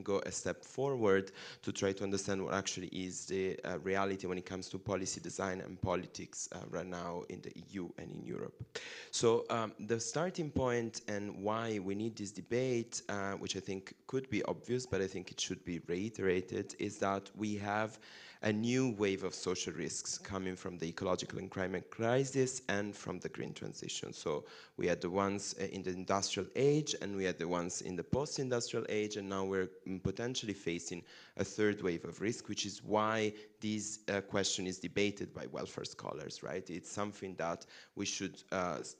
go a step forward to try to understand what actually is the reality when it comes to policy design and politics right now in the EU and in Europe. So the starting point and why we need this debate, which I think could be obvious, but I think it should be reiterated, is that we have a new wave of social risks coming from the ecological and climate crisis and from the green transition. So we had the ones in the industrial age, and we had the ones in the post-industrial age, and now we're potentially facing a third wave of risk, which is why this question is debated by welfare scholars, right? It's something that we should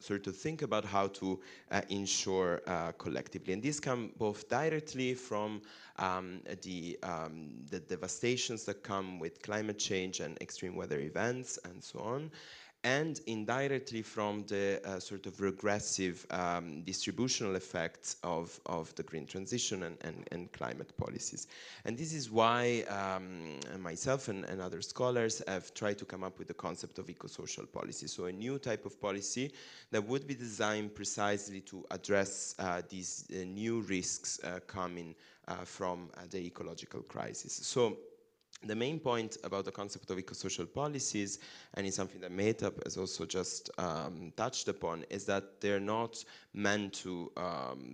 sort of think about how to ensure collectively. And this comes both directly from the devastations that come with climate change and extreme weather events and so on, and indirectly from the sort of regressive distributional effects of the green transition and climate policies. And this is why myself and other scholars have tried to come up with the concept of eco-social policy. So a new type of policy that would be designed precisely to address these new risks coming from the ecological crisis. So the main point about the concept of eco-social policies, and it's something that Mehtab has also just touched upon, is that they're not meant to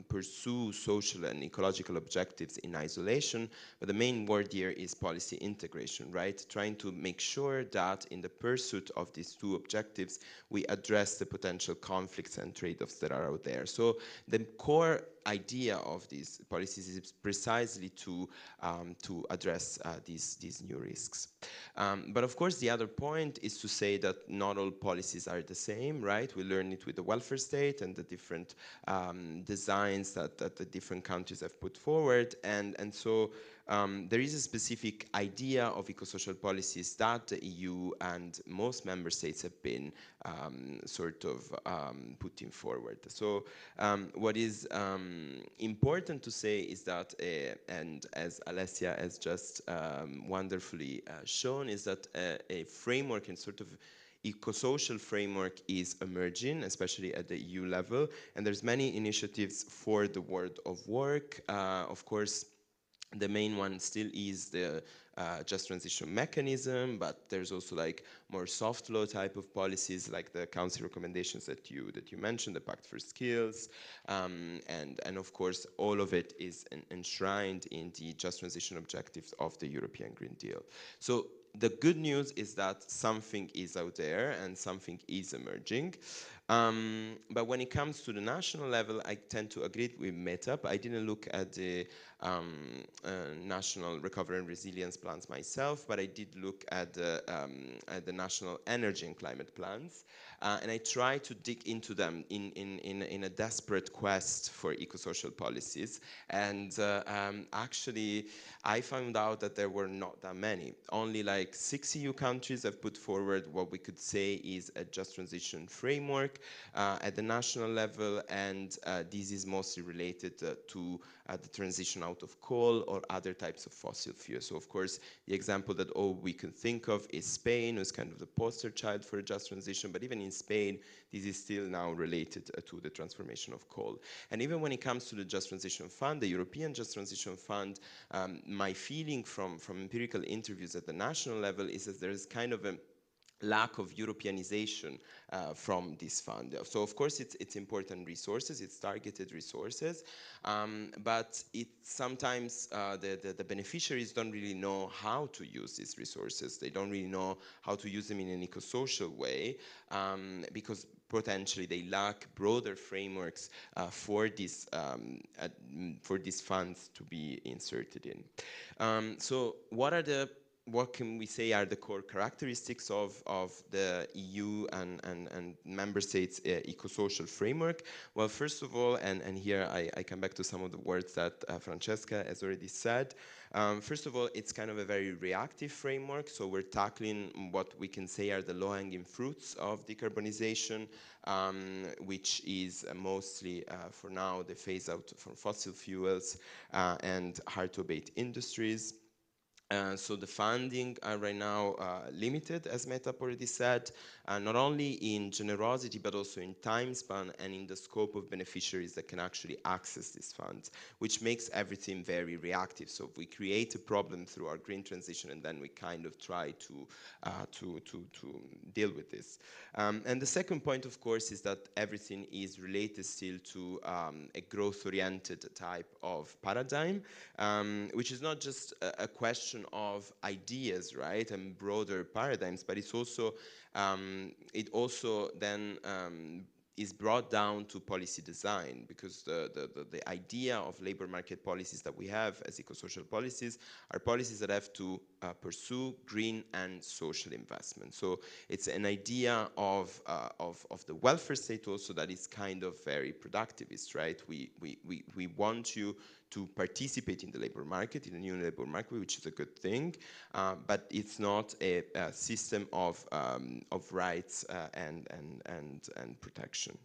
pursue social and ecological objectives in isolation, but the main word here is policy integration, right? Trying to make sure that in the pursuit of these two objectives, we address the potential conflicts and trade-offs that are out there. So the core idea of these policies is precisely to address these new risks. But of course, the other point is to say that not all policies are the same, right? We learn it with the welfare state and the different designs that the different countries have put forward. And so there is a specific idea of eco-social policies that the EU and most member states have been sort of putting forward. So what is important to say is that, and as Alessia has just wonderfully shown, is that a framework and sort of eco-social framework is emerging, especially at the EU level, and there's many initiatives for the world of work. Of course, the main one still is the just transition mechanism, but there's also like more soft law type of policies, like the council recommendations that you mentioned, the Pact for Skills, and of course all of it is enshrined in the just transition objectives of the European Green Deal. So the good news is that something is out there and something is emerging. But when it comes to the national level, I tend to agree with MetUp. I didn't look at the national recovery and resilience plans myself, but I did look at the national energy and climate plans. And I try to dig into them in a desperate quest for eco-social policies. And actually, I found out that there were not that many. Only like 6 EU countries have put forward what we could say is a just transition framework at the national level, and this is mostly related to the transition out of coal or other types of fossil fuels. So of course, the example that all we can think of is Spain, who's kind of the poster child for a just transition, but even in Spain, this is still now related to the transformation of coal. And even when it comes to the Just Transition Fund, the European Just Transition Fund, my feeling from empirical interviews at the national level is that there is kind of a lack of Europeanization from this fund. So of course it's important resources, it's targeted resources, but it sometimes the beneficiaries don't really know how to use these resources. They don't really know how to use them in an eco-social way, because potentially they lack broader frameworks for these funds to be inserted in. So what can we say are the core characteristics of the EU and member states eco-social framework? Well, first of all, and here I come back to some of the words that Francesca has already said. First of all, it's kind of a very reactive framework, so we're tackling what we can say are the low-hanging fruits of decarbonization, which is mostly, for now, the phase-out from fossil fuels and hard-to-abate industries. So the funding right now limited, as Metap already said, not only in generosity, but also in time span and in the scope of beneficiaries that can actually access these funds, which makes everything very reactive. So we create a problem through our green transition, and then we kind of try to deal with this. And the second point, of course, is that everything is related still to a growth-oriented type of paradigm, which is not just a question of ideas, right, and broader paradigms, but it's also it also then is brought down to policy design, because the idea of labor market policies that we have as eco-social policies are policies that have to pursue green and social investment. So it's an idea of the welfare state also that is kind of very productivist, right? We want you to participate in the labor market, in the new labor market, which is a good thing, but it's not a system of rights and protection.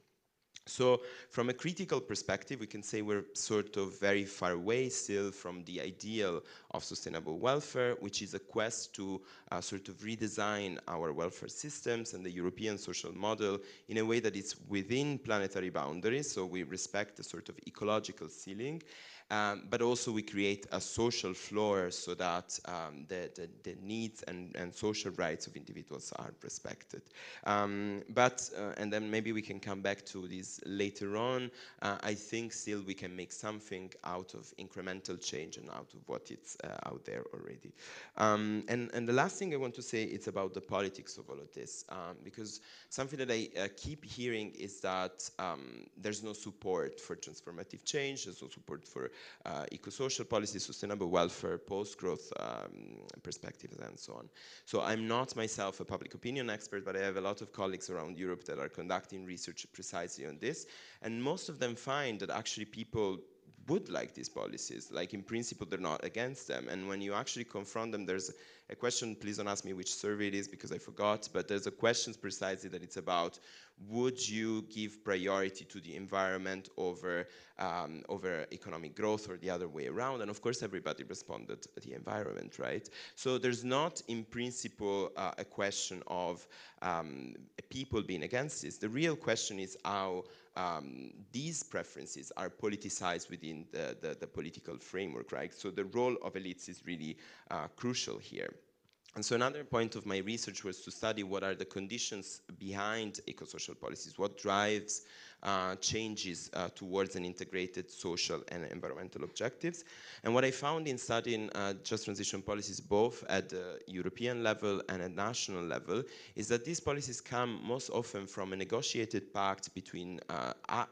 So from a critical perspective, we can say we're sort of very far away still from the ideal of sustainable welfare, which is a quest to sort of redesign our welfare systems and the European social model in a way that is within planetary boundaries, so we respect a sort of ecological ceiling, but also we create a social floor so that the needs and social rights of individuals are respected. And then maybe we can come back to this later on. I think still we can make something out of incremental change and out of what it's out there already. And the last thing I want to say is about the politics of all of this, because something that I keep hearing is that there's no support for transformative change, there's no support for eco-social policies, sustainable welfare, post-growth perspectives, and so on. So I'm not myself a public opinion expert, but I have a lot of colleagues around Europe that are conducting research precisely on this, and most of them find that actually people would like these policies. Like, in principle, they're not against them. And when you actually confront them, there's a question, please don't ask me which survey it is because I forgot, but there's a question precisely that it's about, would you give priority to the environment over economic growth or the other way around? And of course, everybody responded the environment, right? So there's not, in principle, a question of people being against this. The real question is how these preferences are politicized within the political framework, right? So the role of elites is really crucial here. And so another point of my research was to study what are the conditions behind eco-social policies, what drives changes towards an integrated social and environmental objectives. And what I found in studying just transition policies both at the European level and at national level is that these policies come most often from a negotiated pact between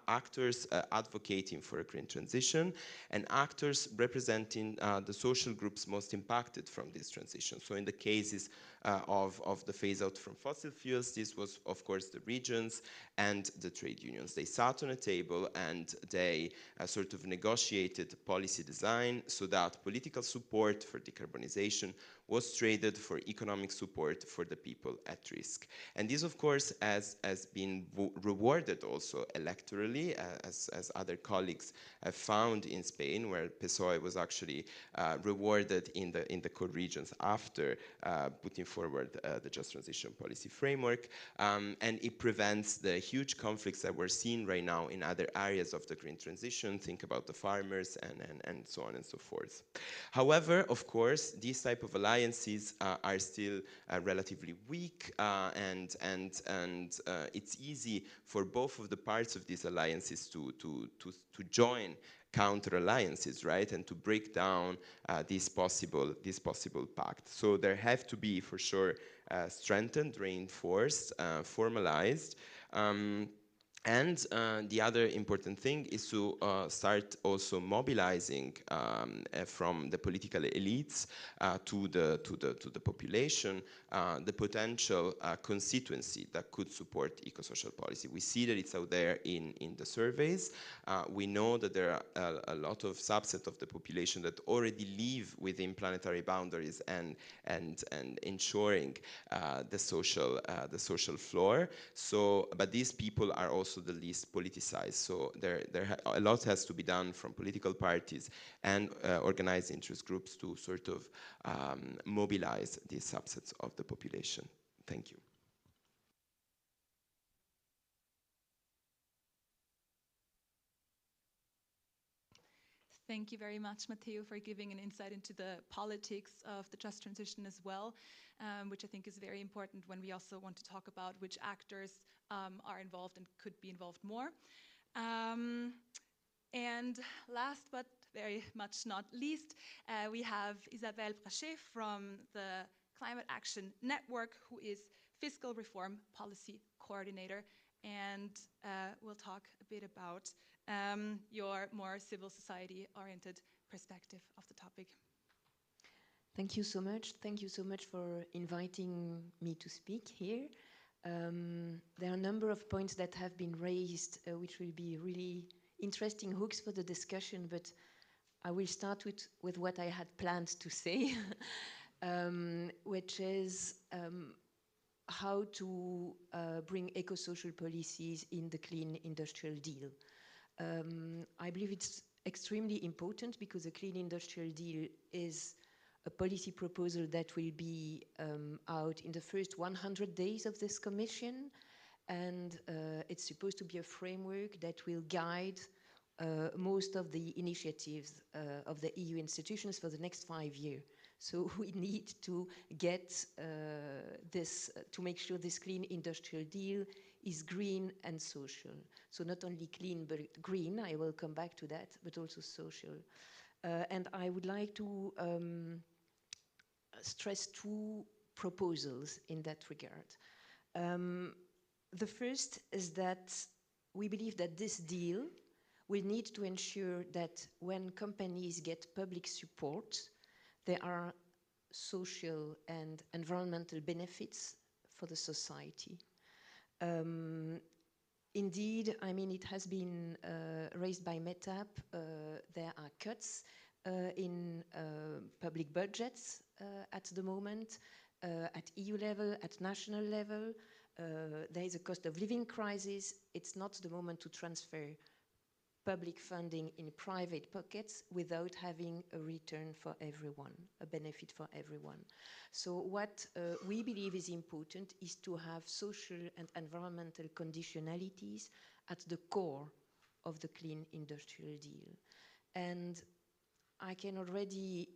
actors advocating for a green transition and actors representing the social groups most impacted from this transition. So in the cases of the phase out from fossil fuels, this was of course the regions and the trade unions. They sat on a table and they sort of negotiated policy design so that political support for decarbonization was traded for economic support for the people at risk. And this, of course, has been rewarded also electorally, as other colleagues have found in Spain, where PSOE was actually rewarded in the core regions after putting forward the Just Transition Policy Framework. And it prevents the huge conflicts that we're seeing right now in other areas of the green transition. Think about the farmers and so on and so forth. However, of course, these type of alliances are still relatively weak, and it's easy for both of the parts of these alliances to join counter alliances, right, and to break down this possible pact. So there have to be, for sure, strengthened, reinforced, formalized. And the other important thing is to start also mobilizing from the political elites to the population the potential constituency that could support eco-social policy. We see that it's out there in the surveys. We know that there are a lot of subset of the population that already live within planetary boundaries and ensuring the social floor. So, but these people are also the least politicized. So a lot has to be done from political parties and organized interest groups to sort of mobilize these subsets of the population. Thank you. Thank you very much, Matteo, for giving an insight into the politics of the just transition as well, which I think is very important when we also want to talk about which actors are involved and could be involved more. And last but very much not least, we have Isabelle Brachet from the Climate Action Network, who is Fiscal Reform Policy Coordinator, and we'll talk a bit about your more civil society-oriented perspective of the topic. Thank you so much. Thank you so much for inviting me to speak here. There are a number of points that have been raised, which will be really interesting hooks for the discussion, but I will start with what I had planned to say, which is how to bring eco-social policies in the clean industrial deal. I believe it's extremely important because the clean industrial deal is a policy proposal that will be out in the first 100 days of this commission, and it's supposed to be a framework that will guide most of the initiatives of the EU institutions for the next 5 years. So we need to get to make sure this clean industrial deal is green and social. So not only clean, but green, I will come back to that, but also social. And I would like to stress two proposals in that regard. The first is that we believe that this deal will need to ensure that when companies get public support, there are social and environmental benefits for the society. Indeed, I mean, it has been raised by METAP. There are cuts in public budgets at the moment, at EU level, at national level. There is a cost of living crisis. It's not the moment to transfer public funding in private pockets without having a return for everyone, a benefit for everyone. So what we believe is important is to have social and environmental conditionalities at the core of the clean industrial deal. And I can already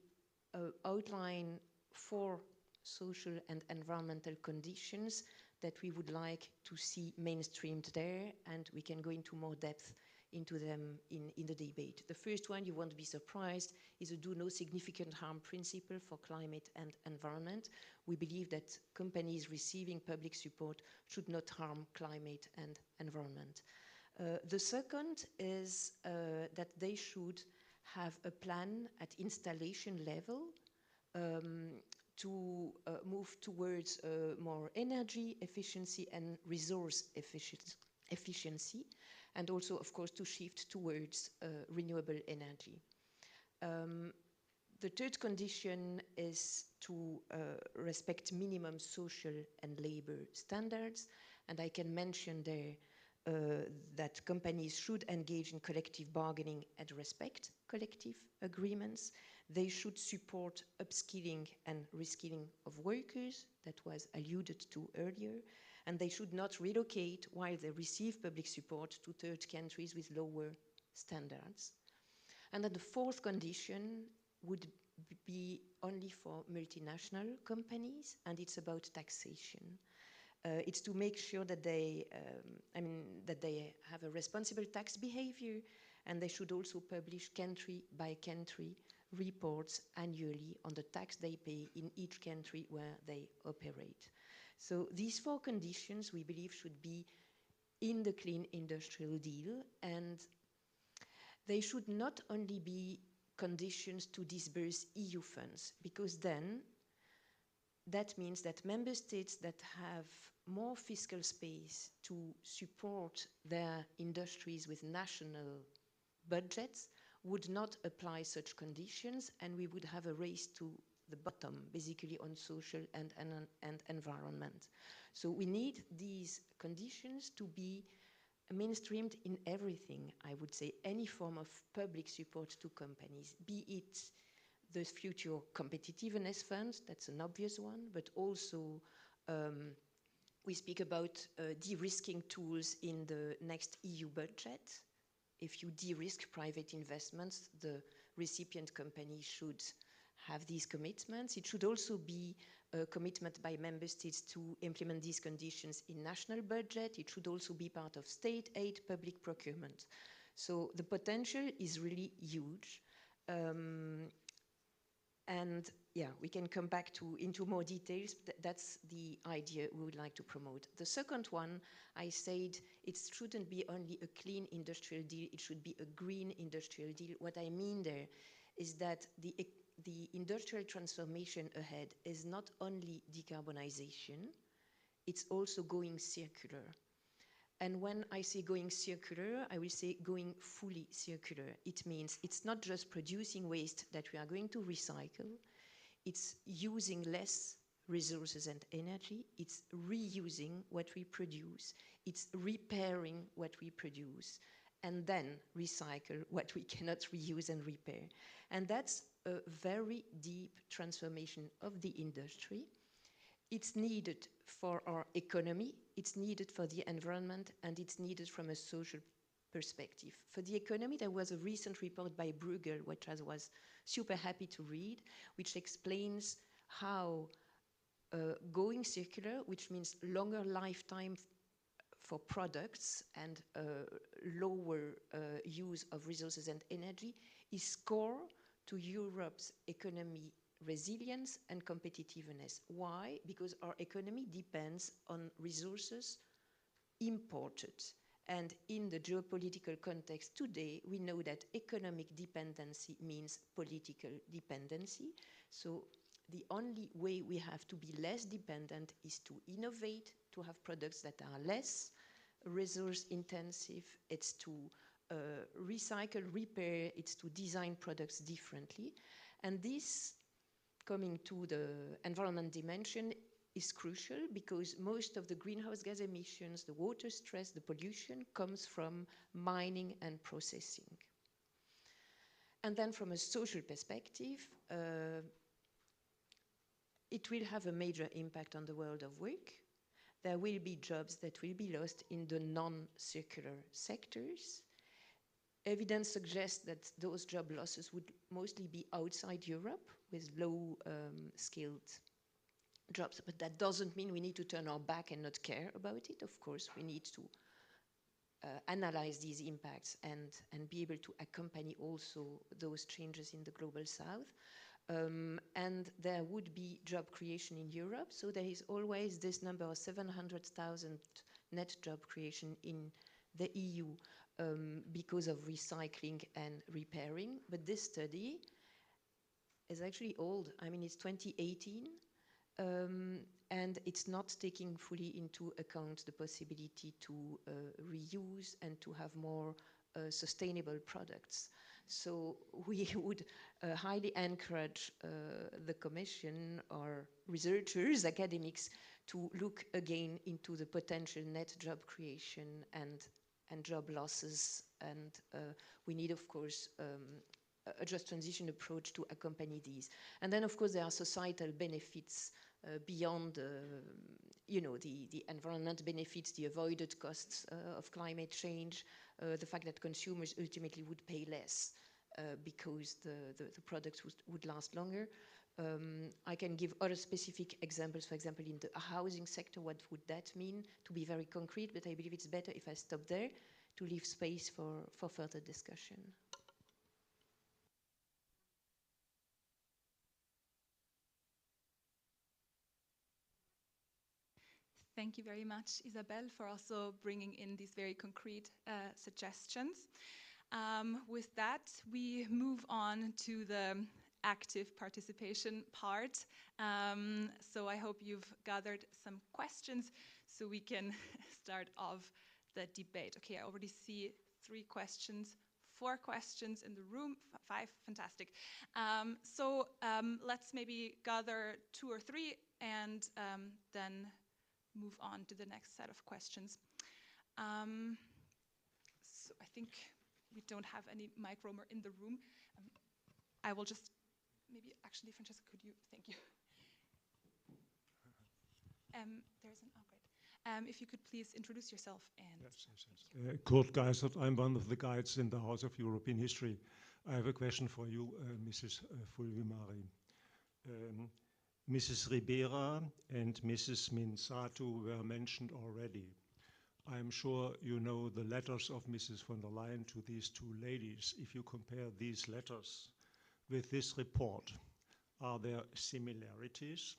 outline 4 social and environmental conditions that we would like to see mainstreamed there, and we can go into more depth into them in the debate. The first one, you won't be surprised, is a do no significant harm principle for climate and environment. We believe that companies receiving public support should not harm climate and environment. The second is that they should have a plan at installation level to move towards more energy efficiency and resource efficiency, and also, of course, to shift towards renewable energy. The third condition is to respect minimum social and labor standards, and I can mention there that companies should engage in collective bargaining and respect collective agreements. They should support upskilling and reskilling of workers, that was alluded to earlier, and they should not relocate while they receive public support to third countries with lower standards. And then the fourth condition would be only for multinational companies, and it's about taxation. It's to make sure that they have a responsible tax behavior, and they should also publish country by country reports annually on the tax they pay in each country where they operate. So these four conditions, we believe, should be in the Clean Industrial Deal, and they should not only be conditions to disburse EU funds, because then that means that member states that have more fiscal space to support their industries with national budgets would not apply such conditions, and we would have a race to the bottom, basically on social and environment. So we need these conditions to be mainstreamed in everything, I would say, any form of public support to companies, be it the future competitiveness funds, that's an obvious one, but also we speak about de-risking tools in the next EU budget. If you de-risk private investments, the recipient company should have these commitments. It should also be a commitment by member states to implement these conditions in national budget. It should also be part of state aid, public procurement. So the potential is really huge. And yeah, we can come back into more details, but that's the idea we would like to promote. The second one, I said it shouldn't be only a clean industrial deal, it should be a green industrial deal. What I mean there is that the industrial transformation ahead is not only decarbonization, it's also going circular. And when I say going circular, I will say going fully circular. It means it's not just producing waste that we are going to recycle, it's using less resources and energy, it's reusing what we produce, it's repairing what we produce, and then recycle what we cannot reuse and repair. And that's a very deep transformation of the industry. It's needed for our economy, it's needed for the environment, and it's needed from a social perspective. For the economy, there was a recent report by Bruegel, which I was super happy to read, which explains how going circular, which means longer lifetime for products and lower use of resources and energy, is core to Europe's economy resilience and competitiveness. Why? Because our economy depends on resources imported. And in the geopolitical context today, we know that economic dependency means political dependency. So the only way we have to be less dependent is to innovate, to have products that are less resource intensive. It's to recycle, repair, it's to design products differently. And this, coming to the environment dimension, is crucial because most of the greenhouse gas emissions, the water stress, the pollution comes from mining and processing. And then from a social perspective, it will have a major impact on the world of work. There will be jobs that will be lost in the non-circular sectors. Evidence suggests that those job losses would mostly be outside Europe with low skilled jobs. But that doesn't mean we need to turn our back and not care about it. Of course, we need to analyze these impacts and be able to accompany also those changes in the global south. And there would be job creation in Europe. So there is always this number of 700,000 net job creation in the EU because of recycling and repairing. But this study is actually old. I mean, it's 2018. And it's not taking fully into account the possibility to reuse and to have more sustainable products. So we would highly encourage the Commission or researchers, academics, to look again into the potential net job creation and job losses. And we need, of course, a just transition approach to accompany these. And then, of course, there are societal benefits beyond, the environment benefits, the avoided costs of climate change, the fact that consumers ultimately would pay less because the products would last longer. I can give other specific examples, for example, in the housing sector, what would that mean, to be very concrete, but I believe it's better if I stop there to leave space for further discussion. Thank you very much, Isabel, for also bringing in these very concrete suggestions. With that, we move on to the active participation part. So I hope you've gathered some questions so we can start off the debate. Okay, I already see 3 questions, 4 questions in the room, 5, fantastic. So let's maybe gather 2 or 3 and then move on to the next set of questions. So I think we don't have any mic roamer in the room. I will just, maybe actually, Francesca, could you, thank you. There's an, oh great. If you could please introduce yourself and. Yes. Kurt Geisert, I'm one of the guides in the House of European History. I have a question for you, Mrs. Fulvimari. Mrs. Ribera and Mrs. Minsatu were mentioned already. I'm sure you know the letters of Mrs. von der Leyen to these 2 ladies. If you compare these letters with this report, are there similarities?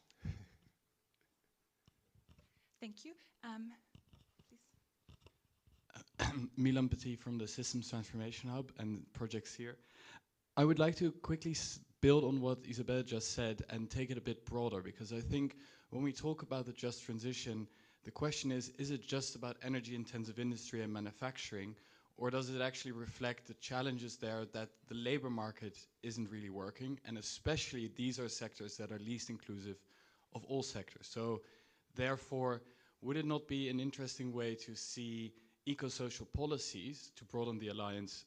Thank you. Please. Milan Petit from the Systems Transformation Hub and projects here. I would like to quickly build on what Isabel just said and take it a bit broader, because I think when we talk about the just transition, the question is it just about energy intensive industry and manufacturing, or does it actually reflect the challenges there that the labor market isn't really working, and especially these are sectors that are least inclusive of all sectors. So therefore, would it not be an interesting way to see eco-social policies, to broaden the alliance,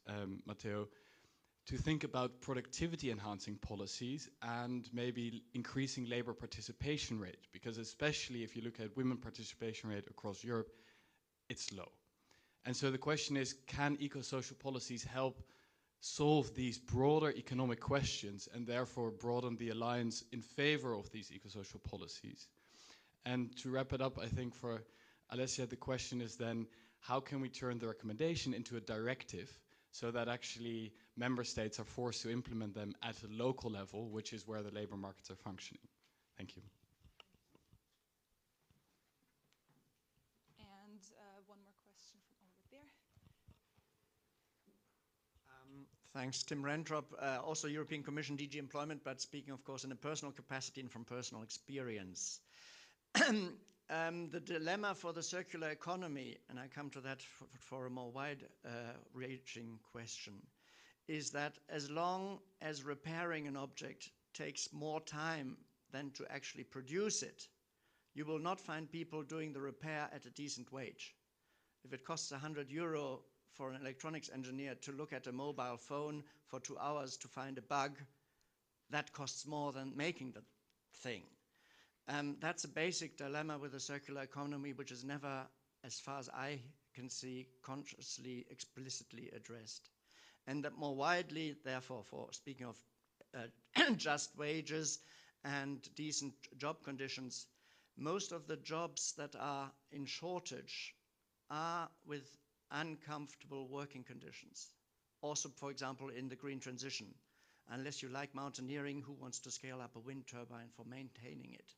Matteo, to think about productivity enhancing policies and maybe increasing labor participation rate, because especially if you look at women participation rate across Europe, it's low. And so the question is, can eco-social policies help solve these broader economic questions and therefore broaden the alliance in favor of these eco-social policies? And to wrap it up, I think for Alessia, the question is then, how can we turn the recommendation into a directive so that actually member states are forced to implement them at a local level, which is where the labor markets are functioning? Thank you. And one more question from over there. Thanks, Tim Rentrop, also European Commission DG Employment, but speaking, of course, in a personal capacity and from personal experience. The dilemma for the circular economy, and I come to that for a more wide-reaching question, is that as long as repairing an object takes more time than to actually produce it, you will not find people doing the repair at a decent wage. If it costs €100 for an electronics engineer to look at a mobile phone for 2 hours to find a bug, that costs more than making the thing. That's a basic dilemma with the circular economy, which is never, as far as I can see, consciously, explicitly addressed. And that more widely, therefore, for speaking of just wages and decent job conditions, most of the jobs that are in shortage are with uncomfortable working conditions. Also, for example, in the green transition. Unless you like mountaineering, who wants to scale up a wind turbine for maintaining it?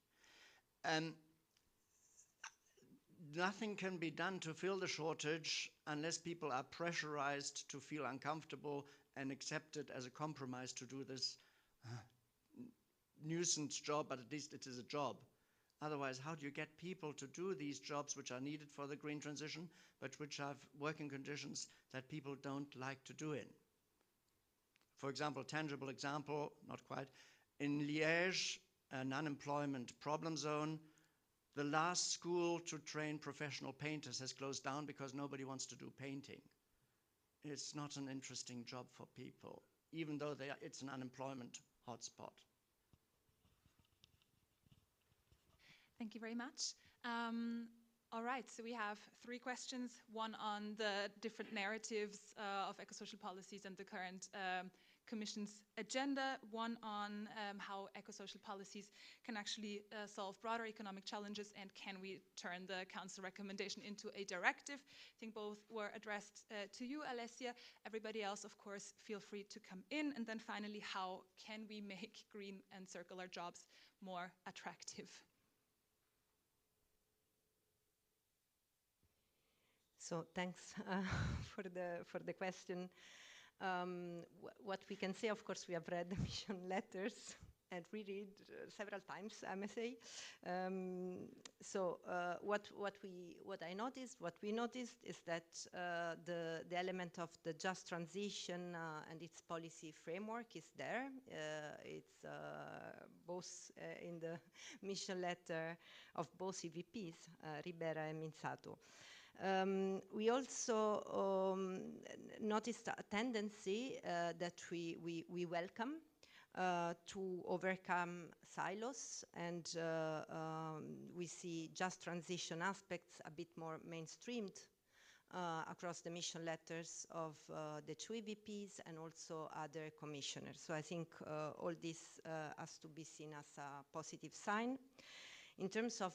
Nothing can be done to fill the shortage unless people are pressurized to feel uncomfortable and accept it as a compromise to do this nuisance job, but at least it is a job. Otherwise, how do you get people to do these jobs which are needed for the green transition, but which have working conditions that people don't like to do in? For example, tangible example, not quite, in Liège, an unemployment problem zone, the last school to train professional painters has closed down because nobody wants to do painting. It's not an interesting job for people, even though it's an unemployment hotspot. Thank you very much. All right, so we have 3 questions, one on the different narratives of ecosocial policies and the current Commission's agenda, one on how ecosocial policies can actually solve broader economic challenges, and can we turn the Council recommendation into a directive. I think both were addressed to you, Alessia. Everybody else, of course, feel free to come in. And then finally, how can we make green and circular jobs more attractive? So thanks for the question. What we can say, of course, we have read the mission letters and reread several times, I may say. What we noticed is that the element of the just transition and its policy framework is there. It's both in the mission letter of both EVPs, Ribera and Minsato. We also noticed a tendency that we welcome to overcome silos, and we see just transition aspects a bit more mainstreamed across the mission letters of the 2 EVPs and also other commissioners. So I think all this has to be seen as a positive sign. In terms of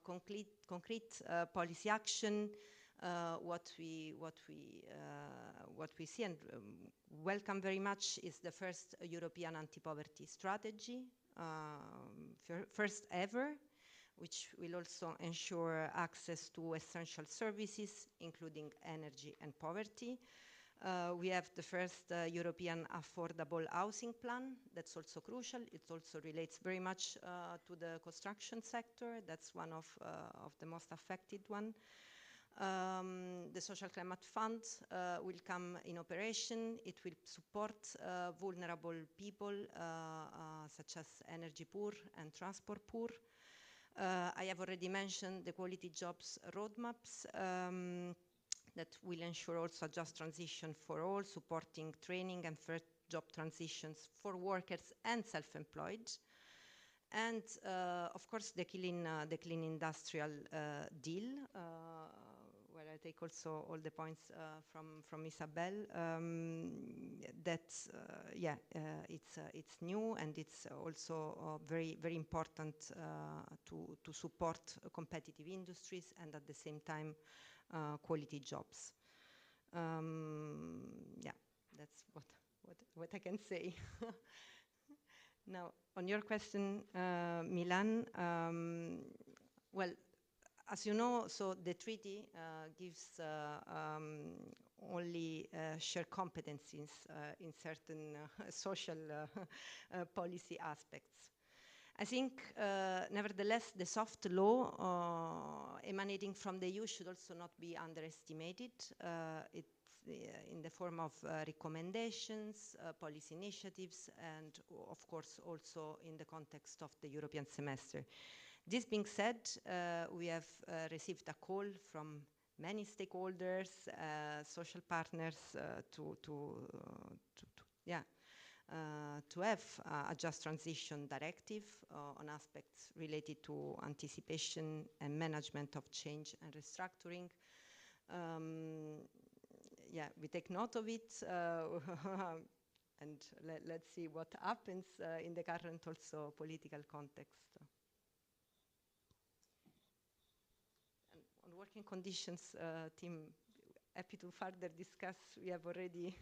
concrete policy action, what we see and welcome very much is the first European anti-poverty strategy, first ever, which will also ensure access to essential services, including energy and poverty. We have the first European affordable housing plan. That's also crucial. It also relates very much to the construction sector. That's one of the most affected one. The Social Climate Fund will come in operation. It will support vulnerable people such as energy poor and transport poor. I have already mentioned the quality jobs roadmaps that will ensure also a just transition for all, supporting training and first job transitions for workers and self-employed. And of course, the clean industrial deal, where I take also all the points from Isabel. It's new, and it's also very important to support competitive industries and at the same time quality jobs. That's what I can say. Now, on your question, Milan, well, as you know, so the treaty gives only shared competencies in certain social policy aspects. I think, nevertheless, the soft law emanating from the EU should also not be underestimated. It's in the form of recommendations, policy initiatives, and of course also in the context of the European semester. This being said, we have received a call from many stakeholders, social partners, to have a just transition directive on aspects related to anticipation and management of change and restructuring. We take note of it, and let's see what happens in the current also political context. working conditions, Tim, happy to further discuss. We have already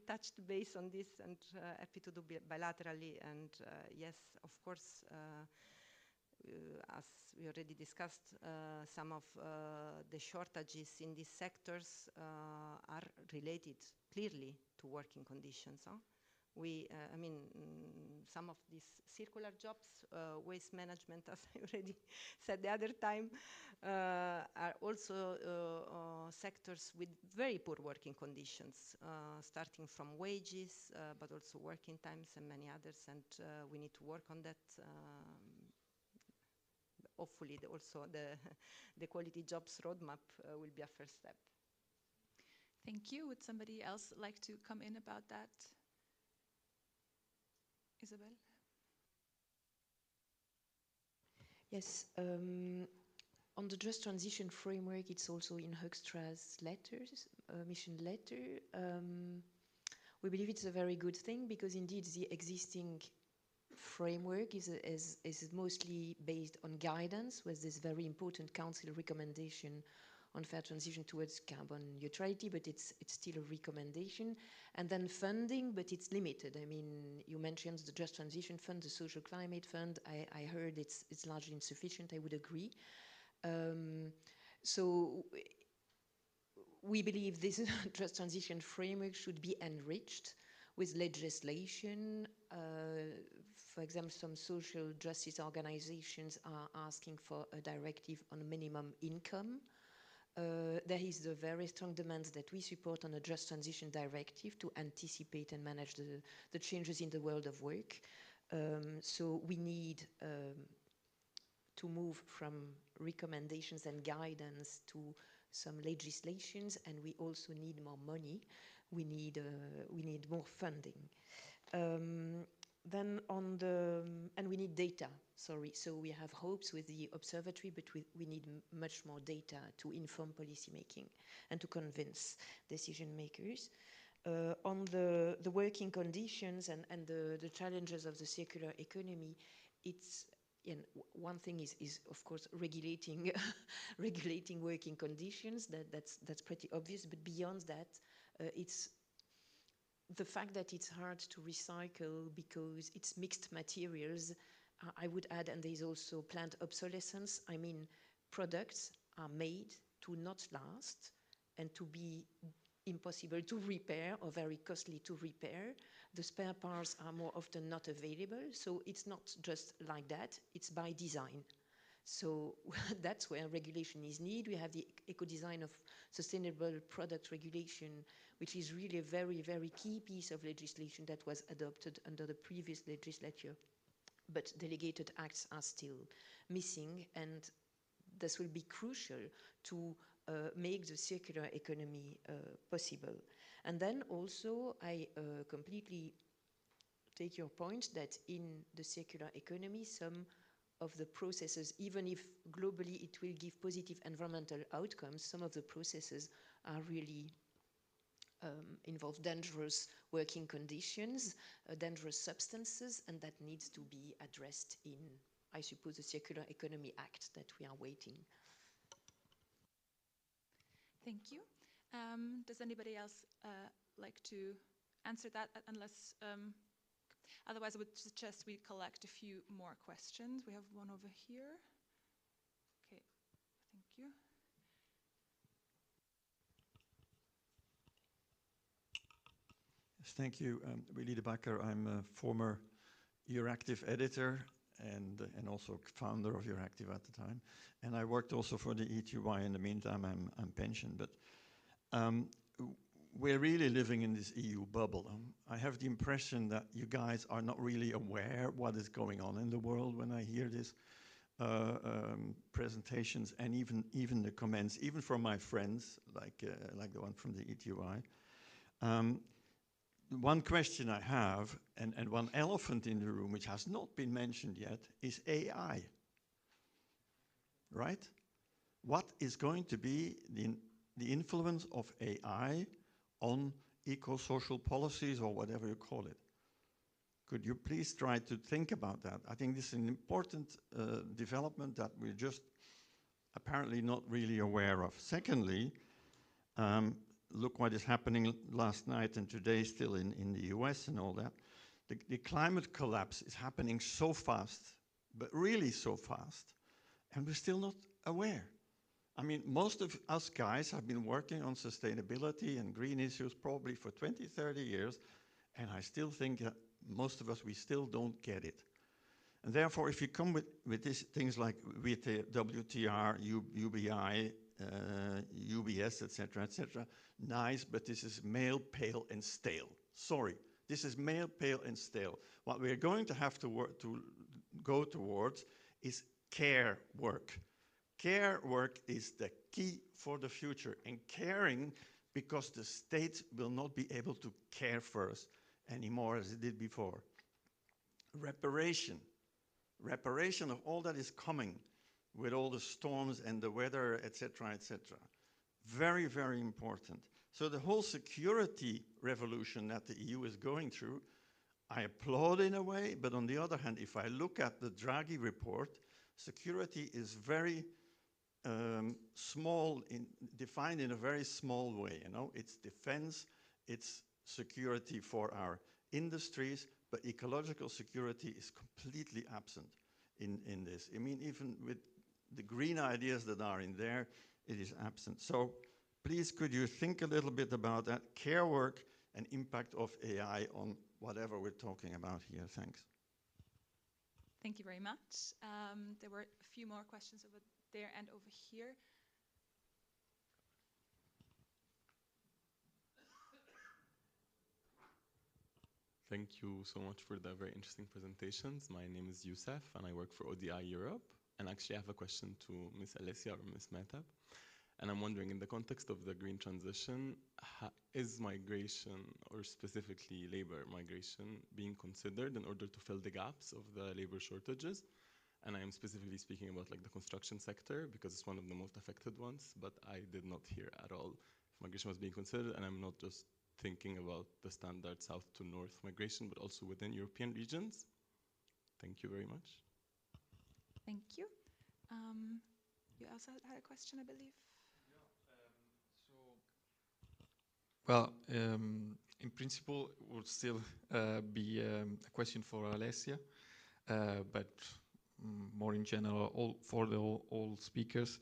touched base on this, and happy to do bilaterally. And yes, of course, as we already discussed, some of the shortages in these sectors are related clearly to working conditions. Huh? I mean, some of these circular jobs, waste management, as I already said the other time, are also sectors with very poor working conditions, starting from wages, but also working times and many others, and we need to work on that. Hopefully, also the quality jobs roadmap will be a first step. Thank you. Would somebody else like to come in about that? Isabel? Yes, on the Just Transition framework, it's also in Hoekstra's mission letter. We believe it's a very good thing because indeed the existing framework is mostly based on guidance with this very important council recommendation on fair transition towards carbon neutrality, but it's still a recommendation. And then funding, but it's limited. I mean, you mentioned the Just Transition Fund, the Social Climate Fund. I heard it's largely insufficient. I would agree. So we believe this Just Transition framework should be enriched with legislation. For example, some social justice organizations are asking for a directive on minimum income. There is the very strong demands that we support on a Just Transition Directive to anticipate and manage the changes in the world of work. So we need to move from recommendations and guidance to some legislations, and we also need more money. We need more funding. Then and we need data, sorry. So we have hopes with the observatory, but we need much more data to inform policymaking and to convince decision makers. On the working conditions and the challenges of the circular economy, it's, one thing is of course regulating regulating working conditions. That's pretty obvious, but beyond that, it's the fact that it's hard to recycle because it's mixed materials. I would add, and there's also planned obsolescence. I mean, products are made to not last and to be impossible to repair or very costly to repair. The spare parts are more often not available. So it's not just like that, it's by design. So that's where regulation is needed. We have the eco-design of sustainable product regulation, which is really a very, very key piece of legislation that was adopted under the previous legislature. But delegated acts are still missing, and this will be crucial to make the circular economy possible. And then also, I completely take your point that in the circular economy, some of the processes, even if globally it will give positive environmental outcomes, some of the processes are really involve dangerous working conditions, dangerous substances, and that needs to be addressed in, I suppose, the Circular Economy Act that we are waiting. Thank you. Does anybody else like to answer that? Unless, otherwise I would suggest we collect a few more questions. We have one over here. Okay, thank you. Yes, thank you. Willy de Bakker. I'm a former Euractiv editor and also founder of Euractiv at the time. And I worked also for the ETY. In the meantime, I'm pensioned. But we're really living in this EU bubble. I have the impression that you guys are not really aware what is going on in the world when I hear this presentations and even the comments, even from my friends, like the one from the ETY. One question I have, and one elephant in the room which has not been mentioned yet, is AI. Right? What is going to be the influence of AI on eco-social policies, or whatever you call it? Could you please try to think about that? I think this is an important development that we're just apparently not really aware of. Secondly, look what is happening last night and today still in the US and all that. The climate collapse is happening so fast, but really so fast, and we're still not aware. I mean, most of us guys have been working on sustainability and green issues probably for 20, 30 years, and I still think that most of us, we still don't get it. And therefore, if you come with these things like with the WTR, UBI, UBS, etc., nice, but this is male, pale, and stale. Sorry, this is male, pale, and stale. What we're going to have to go towards is care work. Care work is the key for the future, and caring, because the state will not be able to care for us anymore as it did before. Reparation of all that is coming with all the storms and the weather, etc., etc. Very, very important. So the whole security revolution that the EU is going through, I applaud in a way, but on the other hand, if I look at the Draghi report, security is very small, defined in a very small way. You know, it's defense, it's security for our industries, but ecological security is completely absent in this. I mean, even with the green ideas that are in there, it is absent. So please, could you think a little bit about that care work and impact of AI on whatever we're talking about here? Thanks. Thank you very much. There were a few more questions over there and over here. Thank you so much for the very interesting presentations. My name is Youssef and I work for ODI Europe. And actually I have a question to Ms. Alessia or Ms. Mehtab. And I'm wondering, in the context of the green transition, is migration, or specifically labor migration, being considered in order to fill the gaps of the labor shortages? And I am specifically speaking about like the construction sector, because it's one of the most affected ones, but I did not hear at all if migration was being considered, and I'm not just thinking about the standard south to north migration, but also within European regions. Thank you very much. Thank you. You also had a question, I believe? Well, in principle, it would still be a question for Alessia, but more in general, for all speakers.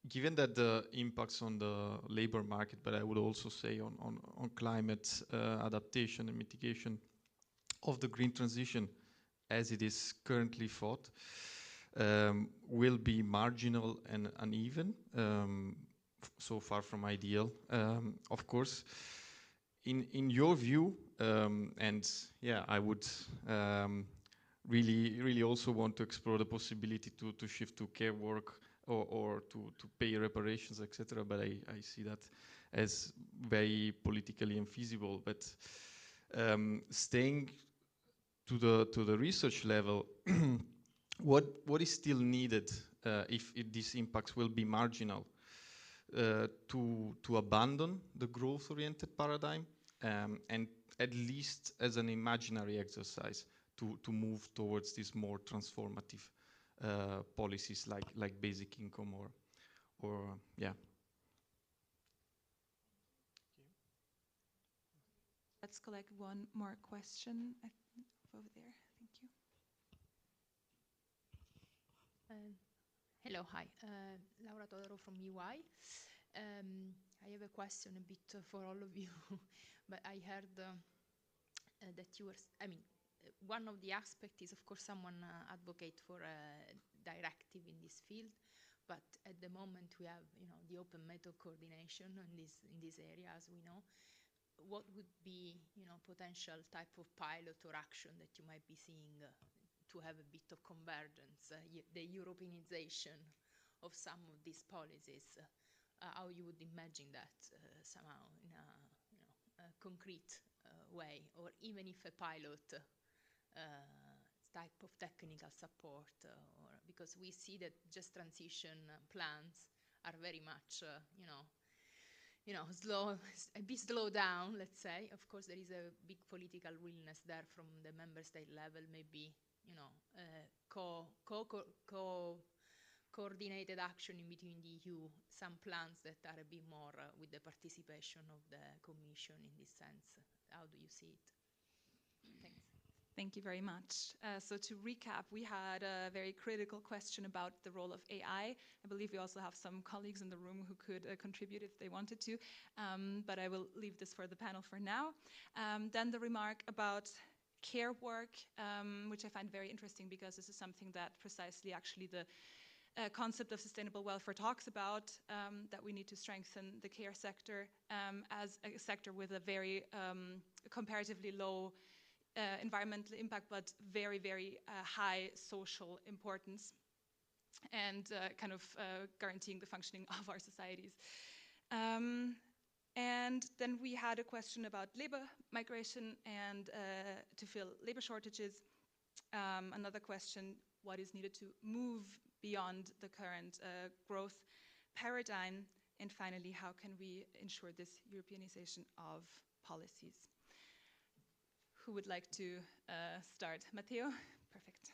Given that the impacts on the labor market, but I would also say on climate adaptation and mitigation of the green transition as it is currently thought, will be marginal and uneven, so far from ideal, of course. In your view, and yeah, I would really also want to explore the possibility to shift to care work or to pay reparations, etc. But I see that as very politically infeasible. But staying to the research level, what is still needed if these impacts will be marginal to abandon the growth-oriented paradigm and at least as an imaginary exercise to move towards these more transformative policies like basic income or yeah. Let's collect one more question over there. Thank you. Hello, hi. Laura Todoro from UI. I have a question a bit for all of you, but I heard that you were, one of the aspects is, of course, someone advocate for a directive in this field, but at the moment we have, the open method coordination in this area, as we know. What would be, potential type of pilot or action that you might be seeing to have a bit of convergence, the Europeanization of some of these policies, how you would imagine that somehow in a concrete way, or even if a pilot type of technical support, or because we see that just transition plans are very much, a bit slow down, let's say. Of course, there is a big political willingness there from the member state level, maybe, coordinated action in between the EU, some plans that are a bit more with the participation of the Commission in this sense. How do you see it? Thanks. Thank you very much. So to recap, we had a very critical question about the role of AI. I believe we also have some colleagues in the room who could contribute if they wanted to, but I will leave this for the panel for now. Then the remark about care work, which I find very interesting because this is something that precisely actually the concept of sustainable welfare talks about, that we need to strengthen the care sector as a sector with a very comparatively low environmental impact, but very, very high social importance, and kind of guaranteeing the functioning of our societies. And then we had a question about labor migration and to fill labor shortages. Another question, what is needed to move beyond the current growth paradigm? And finally, how can we ensure this Europeanization of policies? Who would like to start? Matteo? Perfect.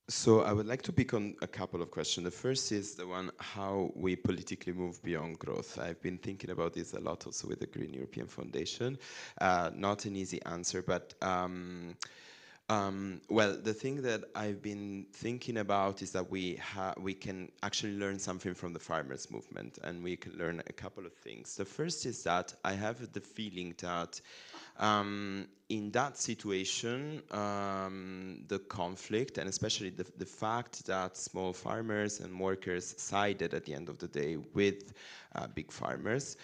So I would like to pick on a couple of questions. The first is the one, how we politically move beyond growth. I've been thinking about this a lot also with the Green European Foundation. Not an easy answer, but well, the thing that I've been thinking about is that we can actually learn something from the farmers' movement, and we can learn a couple of things. The first is that I have the feeling that in that situation, the conflict, and especially the fact that small farmers and workers sided at the end of the day with big farmers,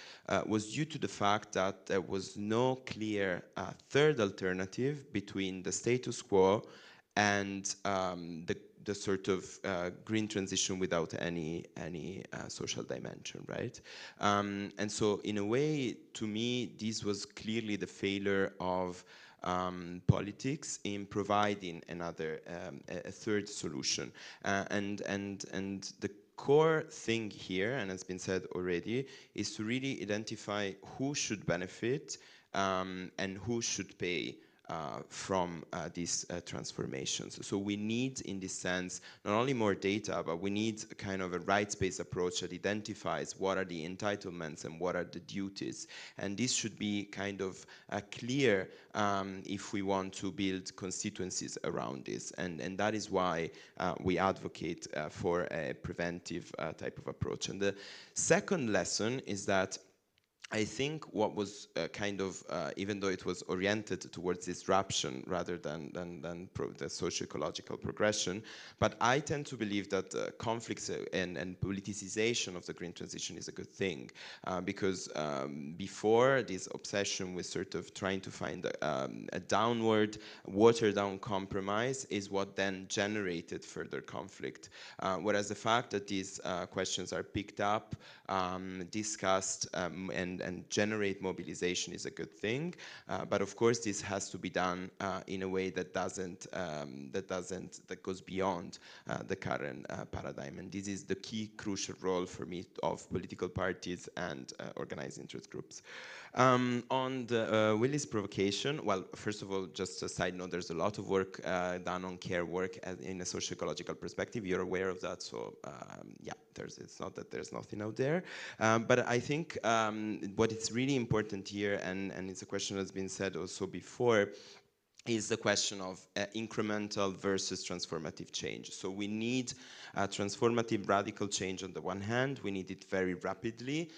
was due to the fact that there was no clear third alternative between the status quo and the sort of green transition without any social dimension, right? And so in a way, to me, this was clearly the failure of politics in providing another, a third solution. And the core thing here, and it's been said already, is to really identify who should benefit and who should pay from these transformations. So we need, in this sense, not only more data, but we need a kind of a rights-based approach that identifies what are the entitlements and what are the duties. And this should be kind of clear if we want to build constituencies around this. And that is why we advocate for a preventive type of approach. And the second lesson is that I think what was kind of, even though it was oriented towards disruption rather than the socio-ecological progression, but I tend to believe that conflicts and politicization of the green transition is a good thing, because before this obsession with sort of trying to find a downward, watered-down compromise is what then generated further conflict. Whereas the fact that these questions are picked up, discussed, and generate mobilization is a good thing, but of course this has to be done in a way that goes beyond the current paradigm, and this is the key crucial role for me of political parties and organized interest groups. On the Willy's provocation, well, first of all, just a side note, there's a lot of work done on care work in a socio-ecological perspective. You're aware of that, so yeah, it's not that there's nothing out there. But I think what is really important here, and it's a question that's been said also before, is the question of incremental versus transformative change. So we need transformative radical change on the one hand, we need it very rapidly,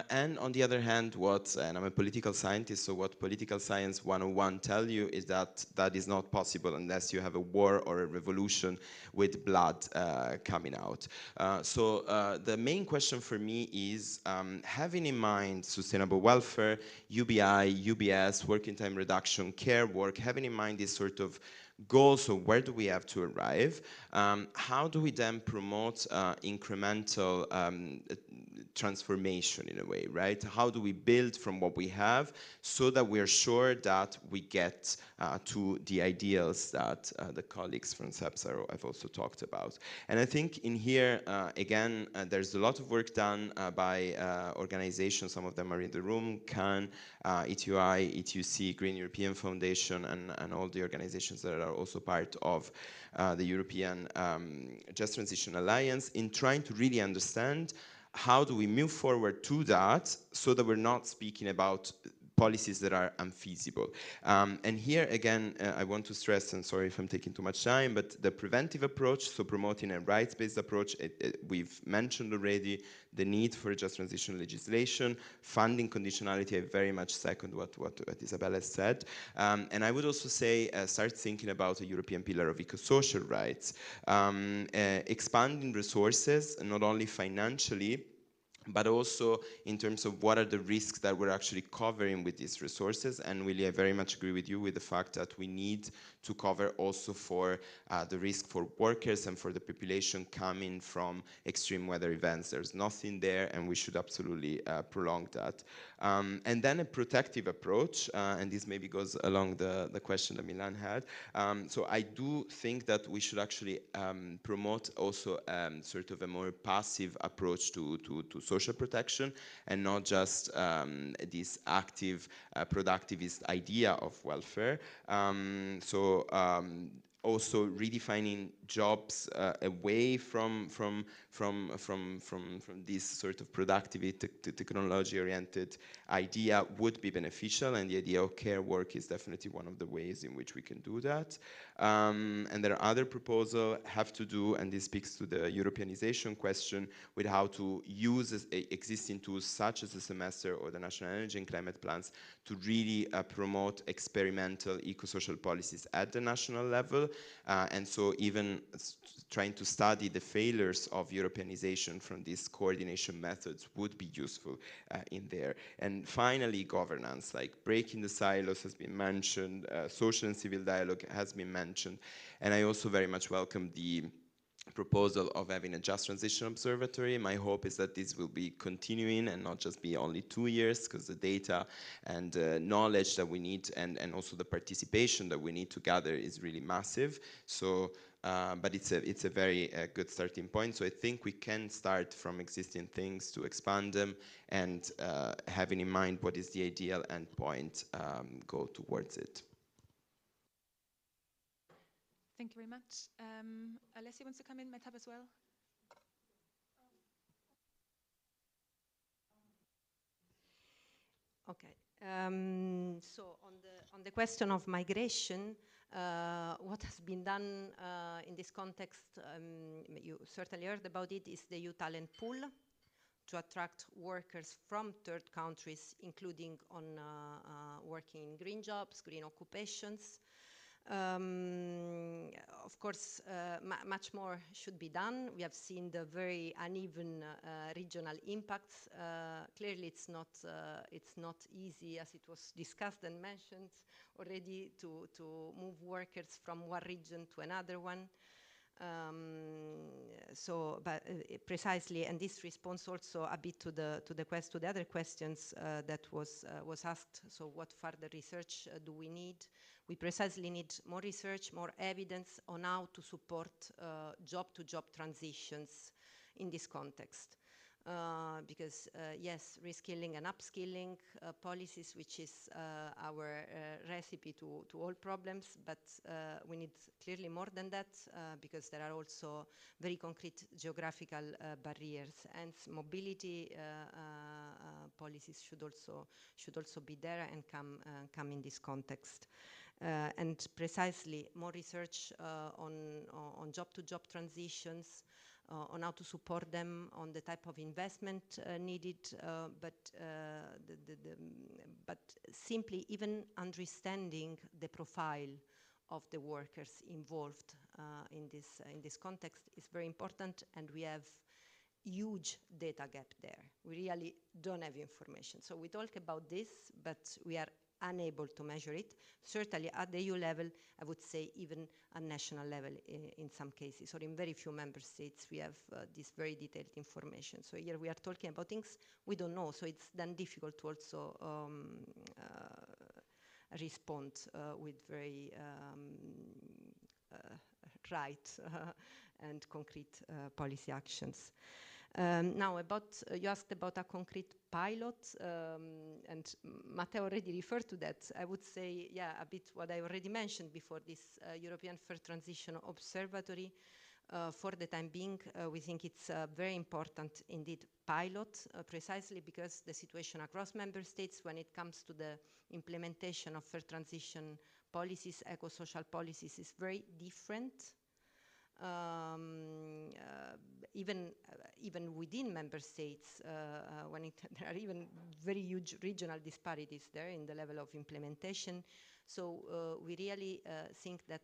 and on the other hand, and I'm a political scientist, so what political science 101 tell you is that that is not possible unless you have a war or a revolution with blood coming out. So the main question for me is, having in mind sustainable welfare, UBI, UBS, working time reduction, care work, having in mind this sort of goals, so where do we have to arrive? How do we then promote incremental transformation in a way, right? How do we build from what we have so that we're sure that we get to the ideals that the colleagues from SEPSA have also talked about? And I think in here, again, there's a lot of work done by organizations, some of them are in the room, CAN, ETUI, ETUC, Green European Foundation, and all the organizations that are are also part of the European Just Transition Alliance, in trying to really understand how do we move forward to that so that we're not speaking about policies that are unfeasible. And here again, I want to stress, and sorry if I'm taking too much time, but the preventive approach, so promoting a rights-based approach, we've mentioned already the need for just transition legislation, funding conditionality. I very much second what Isabella said. And I would also say start thinking about a European pillar of eco-social rights, expanding resources, not only financially, but also in terms of what are the risks that we're actually covering with these resources. And Willie, I very much agree with you with the fact that we need to cover also for the risk for workers and for the population coming from extreme weather events. There's nothing there, and we should absolutely prolong that. And then a protective approach, and this maybe goes along the question that Milan had. So I do think that we should actually promote also sort of a more passive approach to social protection, and not just this active productivist idea of welfare. Also redefining jobs away from this sort of productivity technology-oriented idea would be beneficial, and the idea of care work is definitely one of the ways in which we can do that. And there are other proposals have to do, and this speaks to the Europeanization question, with how to use existing tools such as the semester or the national energy and climate plans to really promote experimental eco-social policies at the national level. And so even trying to study the failures of Europeanization from these coordination methods would be useful in there. And finally, governance, like breaking the silos has been mentioned, social and civil dialogue has been mentioned, and I also very much welcome the proposal of having a Just Transition Observatory. My hope is that this will be continuing and not just be only 2 years, because the data and knowledge that we need and also the participation that we need to gather is really massive. So, but it's a very good starting point. So I think we can start from existing things to expand them, and having in mind what is the ideal endpoint, go towards it. Thank you very much. Alessia wants to come in, Mehtab as well. Okay. So on the question of migration, what has been done in this context, you certainly heard about it, is the youth talent pool to attract workers from third countries, including on working in green jobs, green occupations. Of course, much more should be done. We have seen the very uneven regional impacts. Clearly, it's not easy, as it was discussed and mentioned already, to move workers from one region to another one. Precisely, and this responds also a bit to the other questions that was asked. So, what further research do we need? We precisely need more research, more evidence on how to support job-to-job transitions in this context. Because yes, reskilling and upskilling policies, which is our recipe to all problems, but we need clearly more than that, because there are also very concrete geographical barriers, and mobility policies should also be there and come in this context. And precisely more research on job-to-job transitions, on how to support them, on the type of investment needed, but simply even understanding the profile of the workers involved in this context is very important, and we have huge data gap there. We really don't have information. So we talk about this, but we are unable to measure it, certainly at the EU level, I would say even at national level in some cases, or in very few member states we have this very detailed information. So here we are talking about things we don't know, so it's then difficult to also respond with very right and concrete policy actions. Now, you asked about a concrete pilot, and Matteo already referred to that. I would say, yeah, a bit what I already mentioned before, this European Fair Transition Observatory. For the time being, we think it's a very important, indeed, pilot, precisely because the situation across member states when it comes to the implementation of fair transition policies, eco-social policies, is very different. Even within member states, there are even very huge regional disparities there in the level of implementation. So we really think that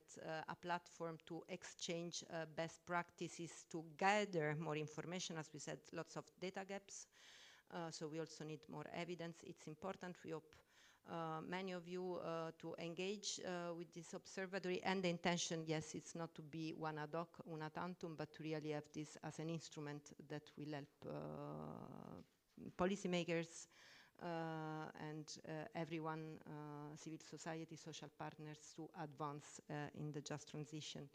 a platform to exchange best practices, to gather more information, as we said, lots of data gaps. So we also need more evidence. It's important. We hope many of you to engage with this observatory, and the intention, yes, it's not to be one ad hoc, una tantum, but to really have this as an instrument that will help policymakers and everyone, civil society, social partners, to advance in the just transition.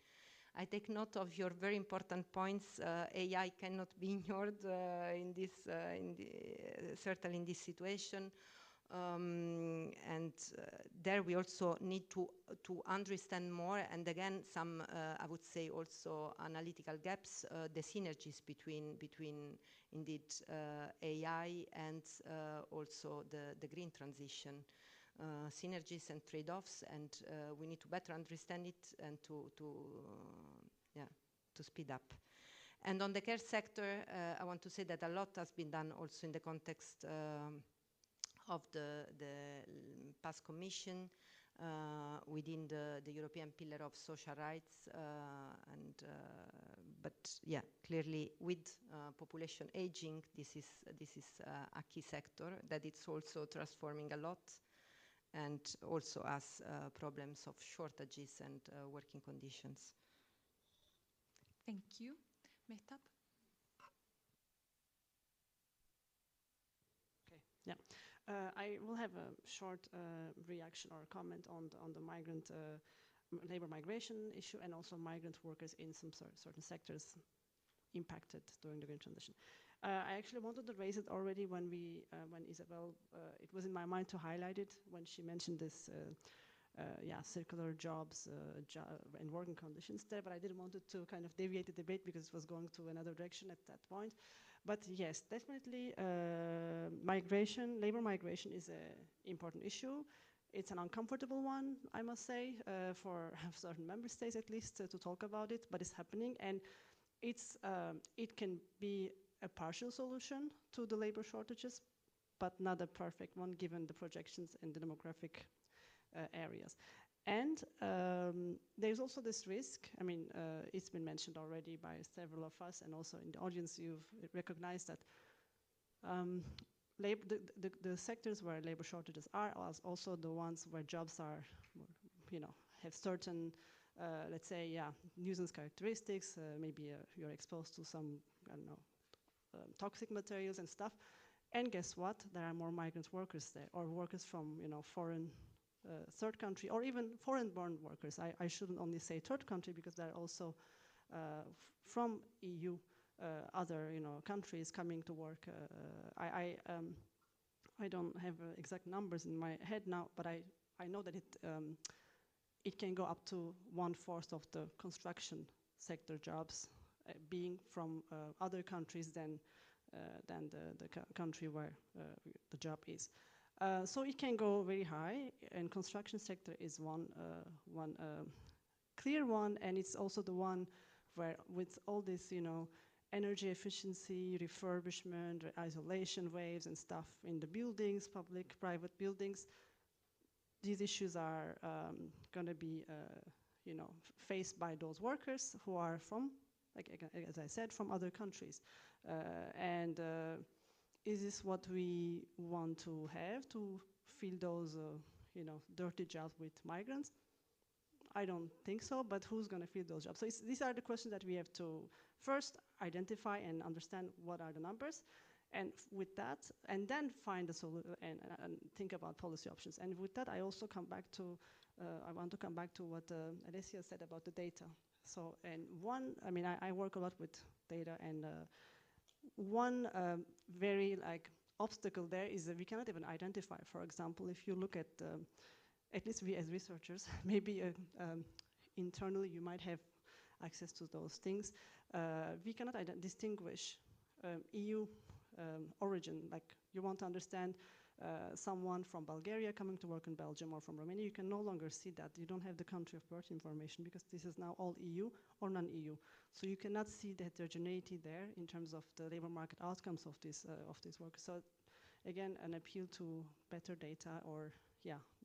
I take note of your very important points. AI cannot be ignored certainly in this situation. There we also need to understand more, and again, some, I would say, also analytical gaps, the synergies between indeed AI and also the green transition, synergies and trade-offs, and we need to better understand it and to speed up. And on the care sector, I want to say that a lot has been done also in the context of the past Commission within the European Pillar of Social Rights, but yeah, clearly with population aging, this is a key sector that it's also transforming a lot, and also has problems of shortages and working conditions. Thank you. Mehtab? Okay, yeah. I will have a short reaction or comment on the migrant labor migration issue, and also migrant workers in some certain sectors impacted during the green transition. I actually wanted to raise it already when Isabel, it was in my mind to highlight it when she mentioned this circular jobs and working conditions there, but I didn't want it to kind of deviate the debate because it was going to another direction at that point. But yes, definitely labor migration is an important issue. It's an uncomfortable one, I must say, for certain member states at least to talk about it, but it's happening, and it can be a partial solution to the labor shortages, but not a perfect one given the projections in the demographic areas. And there's also this risk, I mean, it's been mentioned already by several of us, and also in the audience you've recognized that the sectors where labor shortages are also the ones where jobs are, have certain, let's say, nuisance characteristics, maybe you're exposed to some, I don't know, toxic materials and stuff. And guess what? There are more migrant workers there, or workers from, foreign, third country, or even foreign-born workers. I shouldn't only say third country, because there are also from EU, other countries coming to work. I don't have exact numbers in my head now, but I know that it can go up to 1/4 of the construction sector jobs being from other countries than the country where the job is. So it can go very high, and construction sector is one clear one, and it's also the one where, with all this, energy efficiency, refurbishment, isolation waves and stuff in the buildings, public, private buildings, these issues are going to be, faced by those workers who are from, as I said, from other countries. Is this what we want to have, to fill those, dirty jobs with migrants? I don't think so, but who's going to fill those jobs? So these are the questions that we have to first identify and understand what are the numbers, and with that, and then find a solution and think about policy options. And with that, I also come back to, I want to come back to what Alessia said about the data. So, and one, I mean, I work a lot with data, and one very obstacle there is that we cannot even identify. For example, if you look at least we as researchers, maybe internally you might have access to those things. We cannot distinguish EU origin. Like you want to understand someone from Bulgaria coming to work in Belgium or from Romania, you can no longer see that. You don't have the country of birth information because this is now all EU or non-EU. So you cannot see the heterogeneity there in terms of the labor market outcomes of these workers. So again, an appeal to better data or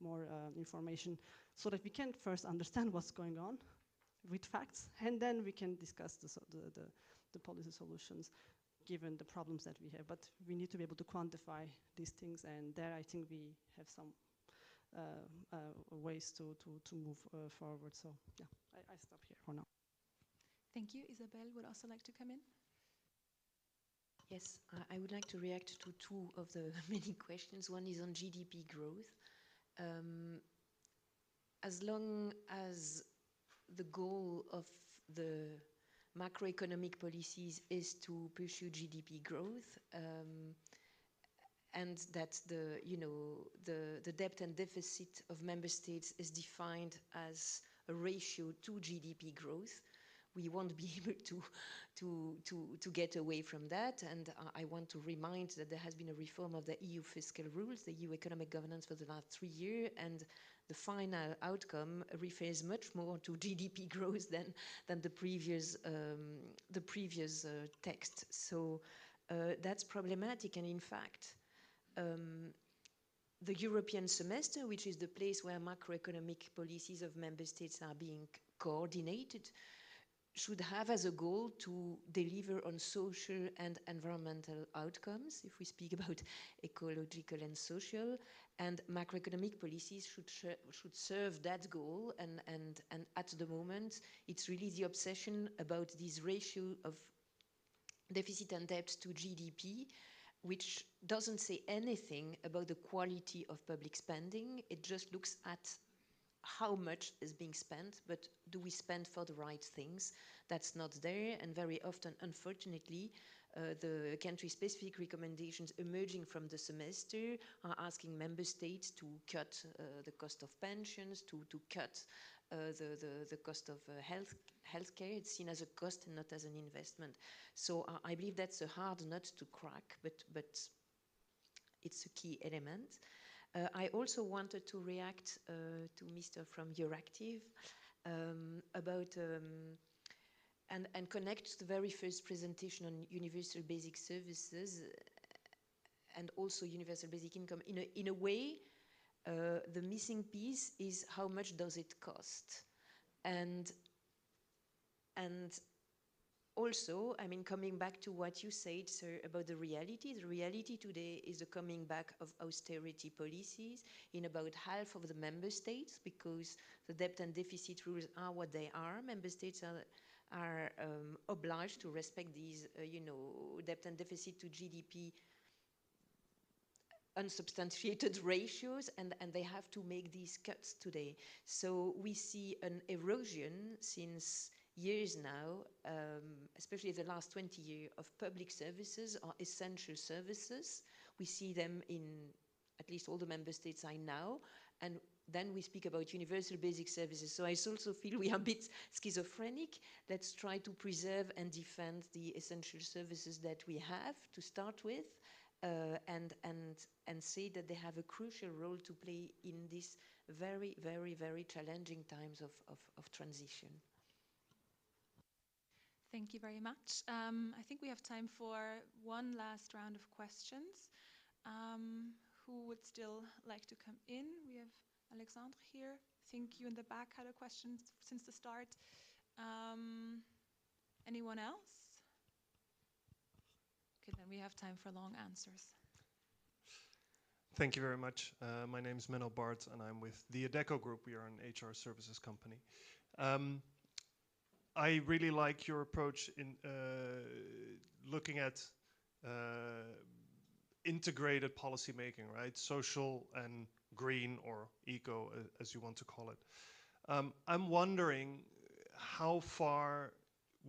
more information so that we can first understand what's going on with facts, and then we can discuss the policy solutions given the problems that we have. But we need to be able to quantify these things, and there I think we have some ways to move forward. So yeah, I stop here for now. Thank you. Isabel would also like to come in. Yes, I would like to react to two of the many questions. One is on GDP growth. As long as the goal of the macroeconomic policies is to pursue GDP growth, and that the debt and deficit of member states is defined as a ratio to GDP growth, we won't be able to get away from that. And I want to remind that there has been a reform of the EU fiscal rules, the EU economic governance for the last 3 years, and the final outcome refers much more to GDP growth than the previous text. So that's problematic. And in fact, the European semester, which is the place where macroeconomic policies of member states are being coordinated, should have as a goal to deliver on social and environmental outcomes, if we speak about ecological and social, and macroeconomic policies should serve that goal. And at the moment, it's really the obsession about this ratio of deficit and debt to GDP, which doesn't say anything about the quality of public spending. It just looks at how much is being spent, but do we spend for the right things? That's not there, and very often, unfortunately, the country-specific recommendations emerging from the semester are asking member states to cut the cost of pensions, to cut the cost of healthcare. It's seen as a cost and not as an investment. So I believe that's a hard nut to crack, but it's a key element. I also wanted to react to Mr. from Euractiv about and connect the very first presentation on universal basic services and also universal basic income. In a way, the missing piece is how much does it cost, and also, I mean, coming back to what you said, sir, about the reality today is the coming back of austerity policies in about half of the member states, because the debt and deficit rules are what they are. Member states are obliged to respect these, debt and deficit to GDP unsubstantiated ratios, and they have to make these cuts today. So we see an erosion since years now, especially the last 20 years, of public services or essential services. We see them in at least all the member states I know, and then we speak about universal basic services. So I also feel we are a bit schizophrenic. Let's try to preserve and defend the essential services that we have to start with, and say that they have a crucial role to play in these very, very, very challenging times of transition. Thank you very much. I think we have time for one last round of questions. Who would still like to come in? We have Alexandre here. I think you in the back had a question since the start. Anyone else? Okay, then we have time for long answers. Thank you very much. My name is Menno Bart, and I'm with the Adecco Group. We are an HR services company. I really like your approach in looking at integrated policy making, right? Social and green, or eco, as you want to call it. I'm wondering how far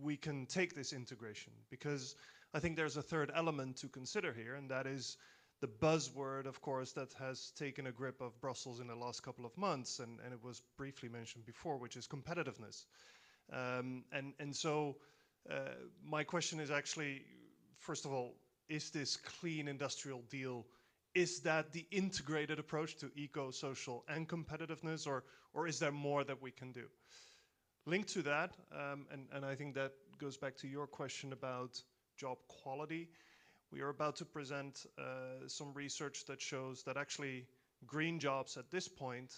we can take this integration, because I think there's a third element to consider here, and that is the buzzword, of course, that has taken a grip of Brussels in the last couple of months, and it was briefly mentioned before, which is competitiveness. And so my question is actually, first of all, is this clean industrial deal, is that the integrated approach to eco, social, and competitiveness, or is there more that we can do? Linked to that, and I think that goes back to your question about job quality, we are about to present some research that shows that actually green jobs at this point,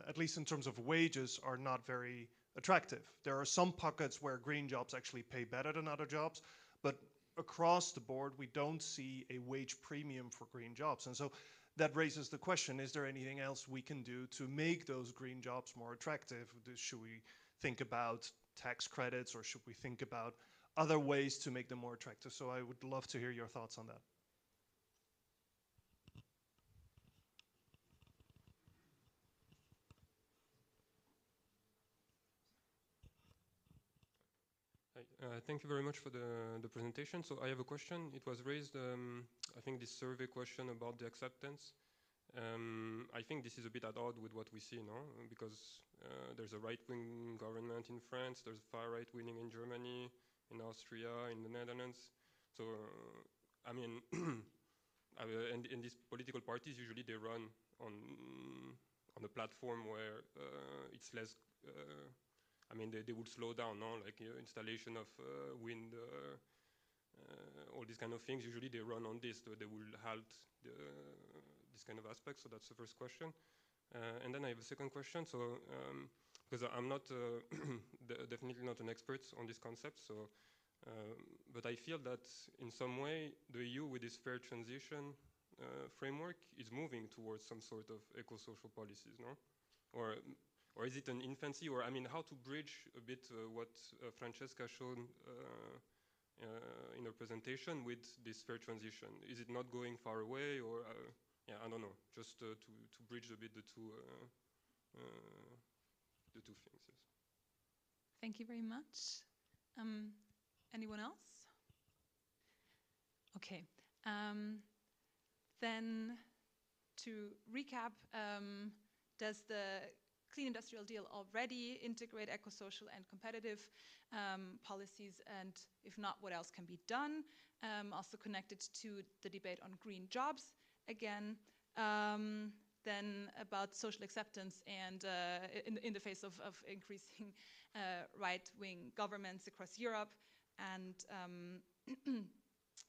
at least in terms of wages, are not very attractive. There are some pockets where green jobs actually pay better than other jobs, but across the board, we don't see a wage premium for green jobs. And so that raises the question, is there anything else we can do to make those green jobs more attractive? Should we think about tax credits, or should we think about other ways to make them more attractive? So I would love to hear your thoughts on that. Thank you very much for the presentation. So I have a question. It was raised, I think, this survey question about the acceptance. I think this is a bit at odds with what we see now, because there's a right-wing government in France, there's far right winning in Germany, in Austria, in the Netherlands. So, I mean, and these political parties, usually they run on a platform where it's less, I mean, they would slow down, no? Like installation of wind, all these kind of things. Usually they run on this, so they will halt this kind of aspect. So that's the first question. And then I have a second question. So, because I'm not, definitely not an expert on this concept, so, but I feel that in some way the EU with this fair transition framework is moving towards some sort of eco-social policies, no? Or is it an infancy? Or I mean, how to bridge a bit what Francesca showed in her presentation with this fair transition? Is it not going far away, or yeah, I don't know. Just to bridge a bit the two things. Yes. Thank you very much. Anyone else? Okay. Then to recap, does the Clean Industrial Deal already integrate eco-social and competitive policies, and if not, what else can be done? Also connected to the debate on green jobs again. Then about social acceptance and in the face of increasing right-wing governments across Europe, and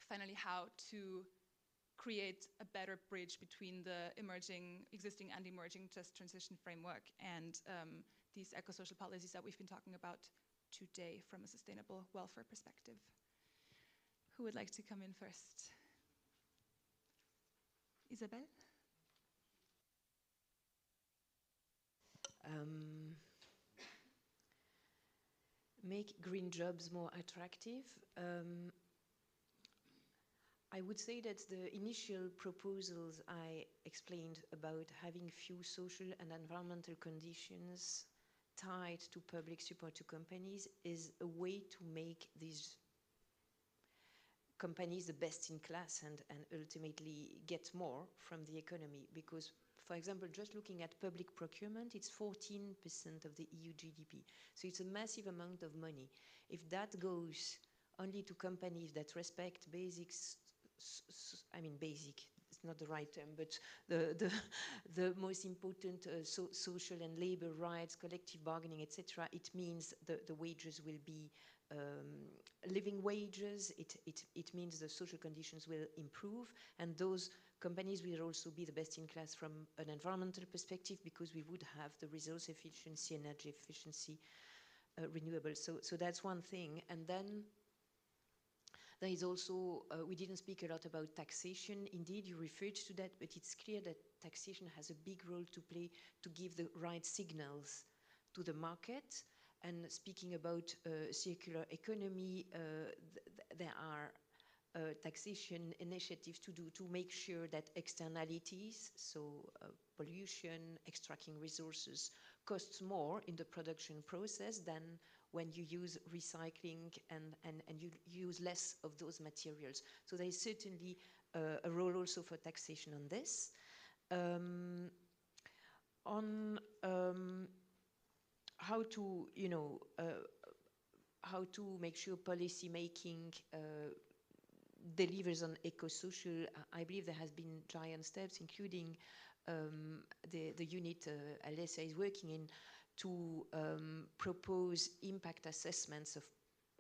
finally how to create a better bridge between the existing and emerging just transition framework and these eco-social policies that we've been talking about today from a sustainable welfare perspective. Who would like to come in first? Isabel? Make green jobs more attractive. I would say that the initial proposals I explained about having few social and environmental conditions tied to public support to companies is a way to make these companies the best in class and ultimately get more from the economy. Because, for example, just looking at public procurement, it's 14% of the EU GDP. So it's a massive amount of money. If that goes only to companies that respect basics, I mean basic, it's not the right term, but the most important social and labor rights, collective bargaining, etc., it means the wages will be living wages, it means the social conditions will improve, and those companies will also be the best in class from an environmental perspective, because we would have the resource efficiency, energy efficiency, renewable. So that's one thing. And then there is also, we didn't speak a lot about taxation. Indeed, you referred to that, but it's clear that taxation has a big role to play to give the right signals to the market. And speaking about circular economy, there are taxation initiatives to make sure that externalities, so pollution, extracting resources, costs more in the production process than when you use recycling and you use less of those materials. So there is certainly a role also for taxation on this. On how to, how to make sure policy making delivers on eco-social, I believe there has been giant steps, including the unit Alessia is working in, to propose impact assessments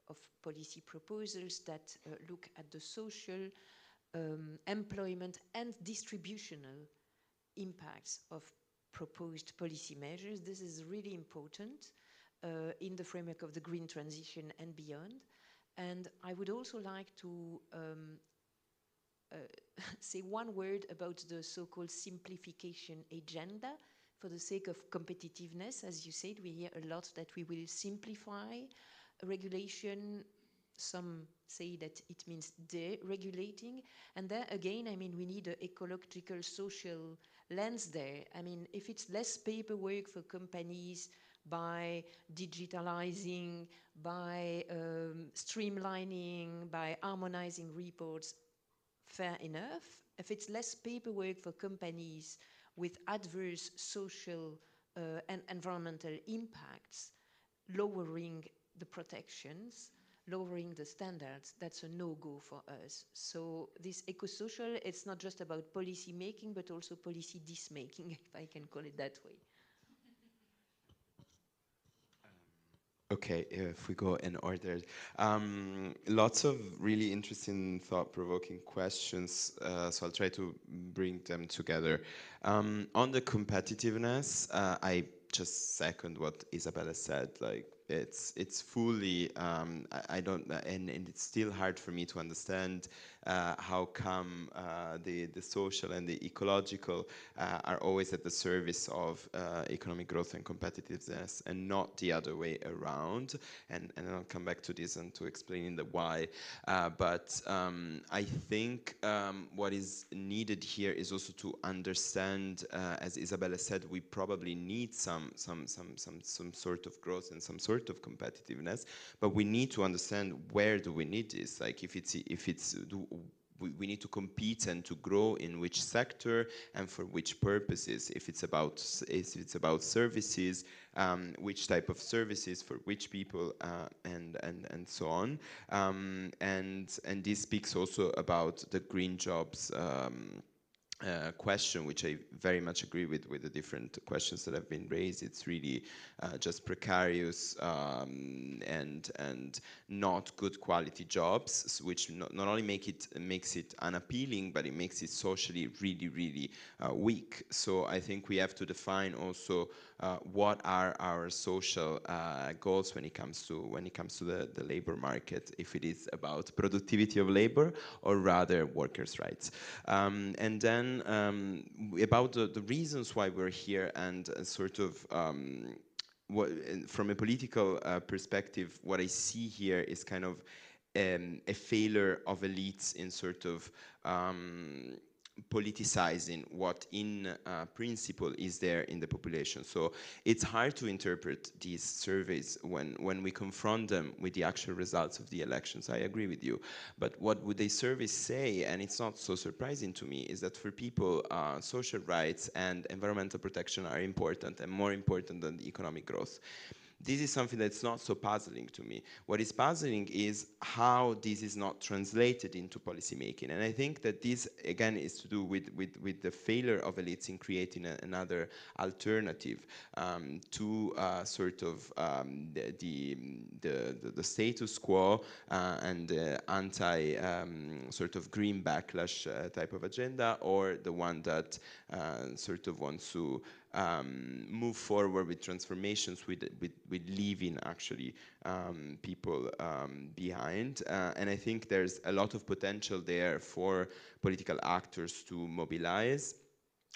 of policy proposals that look at the social, employment and distributional impacts of proposed policy measures. This is really important in the framework of the green transition and beyond. And I would also like to say one word about the so-called simplification agenda for the sake of competitiveness. As you said, we hear a lot that we will simplify regulation. Some say that it means deregulating. And there again, I mean, we need an ecological, social lens there. I mean, if it's less paperwork for companies by digitalizing, by streamlining, by harmonizing reports, fair enough. If it's less paperwork for companies with adverse social and environmental impacts, lowering the protections, lowering the standards, that's a no-go for us. So this eco-social, it's not just about policy making, but also policy dismaking, if I can call it that way. Okay, if we go in order. Lots of really interesting, thought-provoking questions, so I'll try to bring them together. On the competitiveness, I just second what Isabella said. Like, it's fully, I don't, and it's still hard for me to understand how come the social and the ecological are always at the service of economic growth and competitiveness and not the other way around. And I'll come back to this and to explaining the why. But I think what is needed here is also to understand, as Isabella said, we probably need some sort of growth and some sort of competitiveness, but we need to understand where do we need this. Like we need to compete and to grow in which sector and for which purposes. If it's about services, which type of services for which people, and so on. And this speaks also about the green jobs question, which I very much agree with the different questions that have been raised. It's really just precarious and not good quality jobs, which not only makes it unappealing, but it makes it socially really, really weak. So I think we have to define also what are our social goals when it comes to the labor market, if it is about productivity of labor or rather workers' rights. And then about the reasons why we're here and sort of from a political perspective, what I see here is kind of a failure of elites in sort of politicizing what in principle is there in the population. So it's hard to interpret these surveys when we confront them with the actual results of the elections. I agree with you. But what would the surveys say, and it's not so surprising to me, is that for people, social rights and environmental protection are important and more important than the economic growth. This is something that's not so puzzling to me. What is puzzling is how this is not translated into policy making. And I think that this, again, is to do with the failure of elites in creating another alternative to sort of the status quo and the anti sort of green backlash type of agenda, or the one that sort of wants to move forward with transformations with leaving actually people behind. And I think there's a lot of potential there for political actors to mobilize.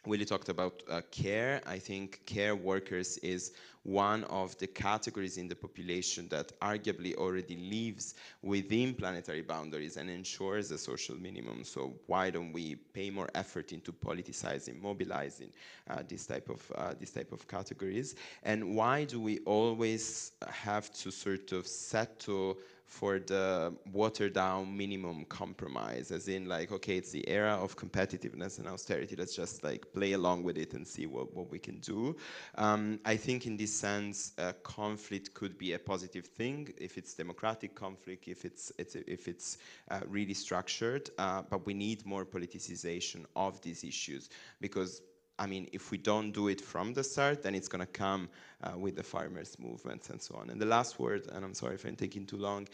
Willie talked about care. I think care workers is one of the categories in the population that arguably already lives within planetary boundaries and ensures a social minimum. So why don't we pay more effort into politicizing, mobilizing this type of categories? And why do we always have to sort of settle for the watered down minimum compromise, as in like, okay, it's the era of competitiveness and austerity, let's just like play along with it and see what we can do. I think in this sense, conflict could be a positive thing if it's democratic conflict, if it's really structured, but we need more politicization of these issues, because I mean, if we don't do it from the start, then it's going to come with the farmers' movements and so on. And the last word, and I'm sorry if I'm taking too long,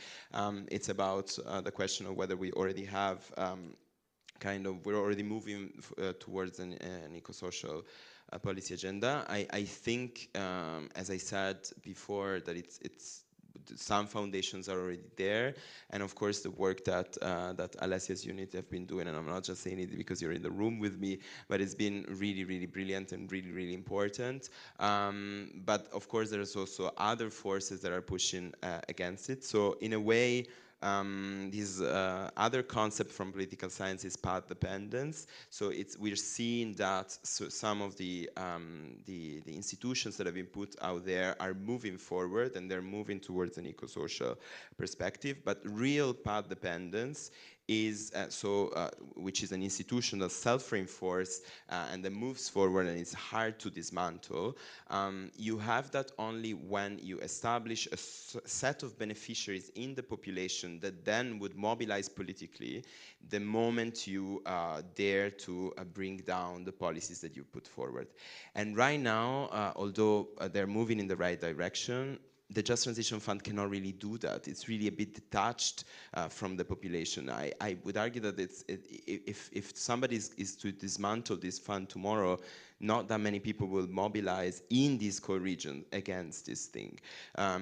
it's about the question of whether we already have we're already moving towards an eco-social policy agenda. I think, as I said before, that it's some foundations are already there, and of course the work that that Alessia's unit have been doing, and I'm not just saying it because you're in the room with me, but it's been really, really brilliant and really, really important. But of course there's also other forces that are pushing against it. So in a way, this other concept from political science is path dependence. So we're seeing that some of the institutions that have been put out there are moving forward, and they're moving towards an eco-social perspective. But real path dependence is which is an institutional self-reinforced and that moves forward and it's hard to dismantle. You have that only when you establish a set of beneficiaries in the population that then would mobilize politically the moment you dare to bring down the policies that you put forward. And right now, although they're moving in the right direction, the Just Transition Fund cannot really do that. It's really a bit detached from the population. I would argue that if somebody is to dismantle this fund tomorrow, not that many people will mobilize in this core region against this thing.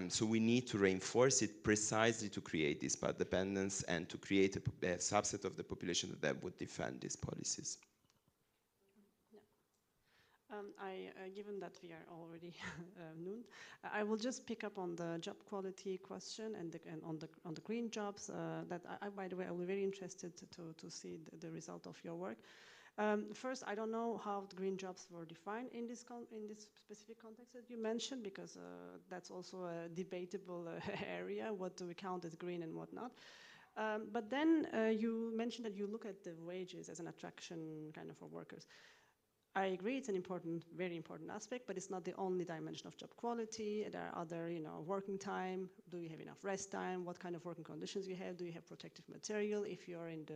So we need to reinforce it precisely to create this path dependence and to create a subset of the population that would defend these policies. Given that we are already noon, I will just pick up on the job quality question and on the green jobs. By the way, I will be very interested to see the result of your work. First, I don't know how the green jobs were defined in this specific context that you mentioned, because that's also a debatable area. What do we count as green and what not? But then you mentioned that you look at the wages as an attraction kind of for workers. I agree, it's an important, very important aspect, but it's not the only dimension of job quality. There are other, working time. Do you have enough rest time? What kind of working conditions you have? Do you have protective material if you're in the,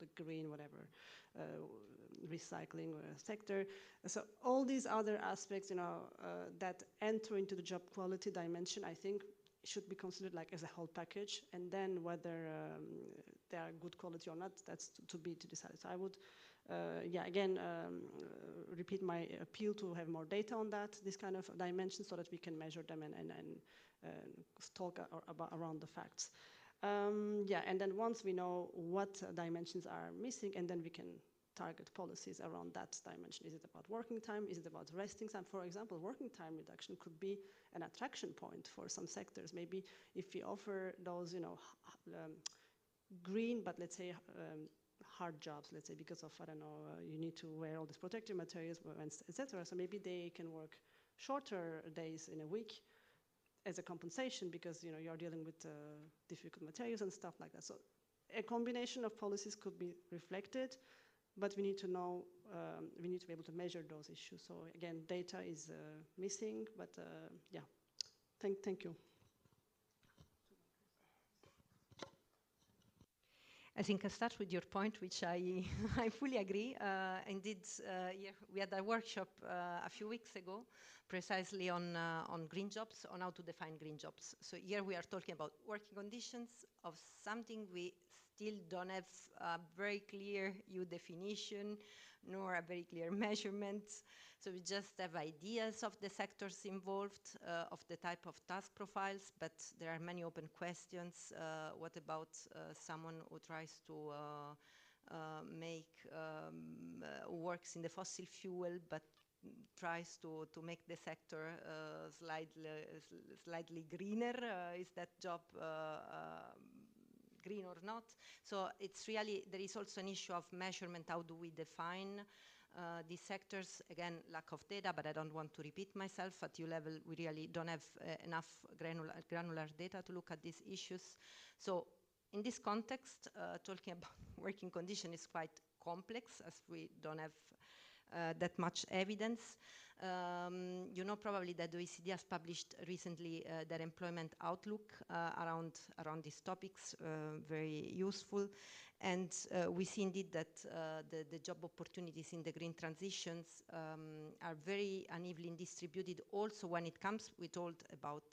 the green, whatever, recycling sector? So all these other aspects, that enter into the job quality dimension, I think should be considered like as a whole package, and then whether they are good quality or not, that's to be decided. So I would, again, repeat my appeal to have more data on that, this kind of dimensions, so that we can measure them and talk around the facts. And then once we know what dimensions are missing, and then we can target policies around that dimension. Is it about working time? Is it about resting time? For example, working time reduction could be an attraction point for some sectors. Maybe if we offer those, green, but let's say hard jobs, let's say, because of, I don't know, you need to wear all these protective materials, etc. So maybe they can work shorter days in a week as a compensation, because you're dealing with difficult materials and stuff like that. So a combination of policies could be reflected, but we need to know, we need to be able to measure those issues. So again, data is missing, but yeah, thank you. I think I'll start with your point, which I fully agree. Indeed, we had a workshop a few weeks ago, precisely on green jobs, on how to define green jobs. So here we are talking about working conditions of something we still don't have a very clear definition, nor a very clear measurement. So we just have ideas of the sectors involved, of the type of task profiles, but there are many open questions. What about someone who tries to works in the fossil fuel, but tries to make the sector slightly greener. Is that job green or not? So it's really, there is also an issue of measurement. How do we define these sectors? Again, lack of data, but I don't want to repeat myself. At EU level, we really don't have enough granular data to look at these issues. So in this context, talking about working condition is quite complex, as we don't have that much evidence. You know probably that the OECD has published recently their employment outlook around these topics, very useful. And we see indeed that the job opportunities in the green transitions are very unevenly distributed, also when it comes, we told about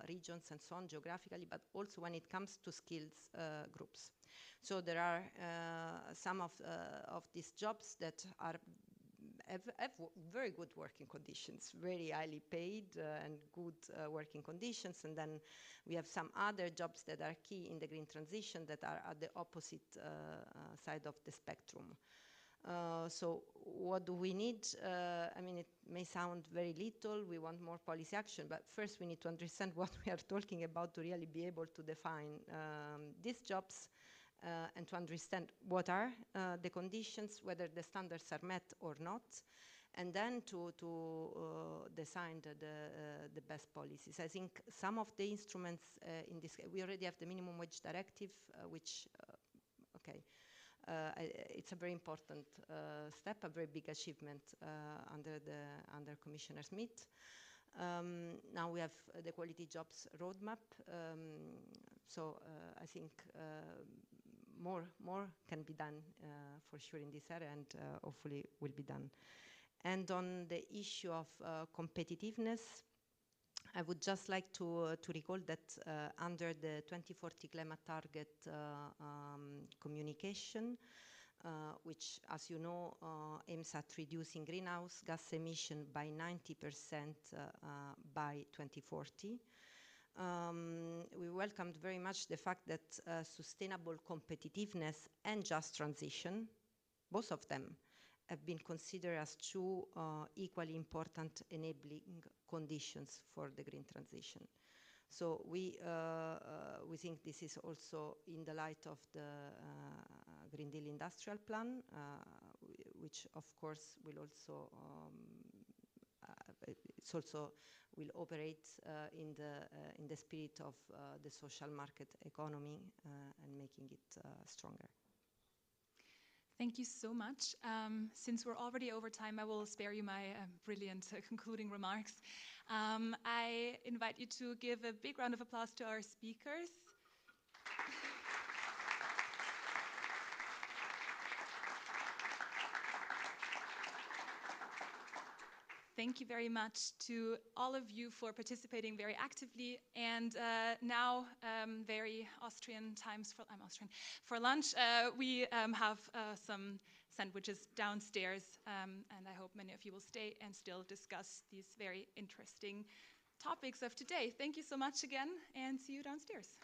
regions and so on geographically, but also when it comes to skills groups. So there are some of these jobs that have very good working conditions, very highly paid and good working conditions. And then we have some other jobs that are key in the green transition that are at the opposite side of the spectrum. So what do we need? I mean, it may sound very little. We want more policy action, but first we need to understand what we are talking about to really be able to define these jobs. And to understand what are the conditions, whether the standards are met or not, and then to design the best policies. I think some of the instruments in this, we already have the minimum wage directive, which, it's a very important step, a very big achievement under Commissioner Smith. Now we have the quality jobs roadmap. So I think more can be done for sure in this area, and hopefully will be done. And on the issue of competitiveness, I would just like to recall that under the 2040 climate target communication, which, as you know, aims at reducing greenhouse gas emission by 90% by 2040. We welcomed very much the fact that sustainable competitiveness and just transition, both of them, have been considered as two equally important enabling conditions for the green transition. So we think this is also in the light of the Green Deal Industrial Plan, which of course will also it's also will operate in the spirit of the social market economy and making it stronger. Thank you so much. Since we're already over time, I will spare you my brilliant concluding remarks. I invite you to give a big round of applause to our speakers. Thank you very much to all of you for participating very actively. And now, very Austrian times, I'm Austrian, for lunch, we have some sandwiches downstairs. And I hope many of you will stay and still discuss these very interesting topics of today. Thank you so much again, and see you downstairs.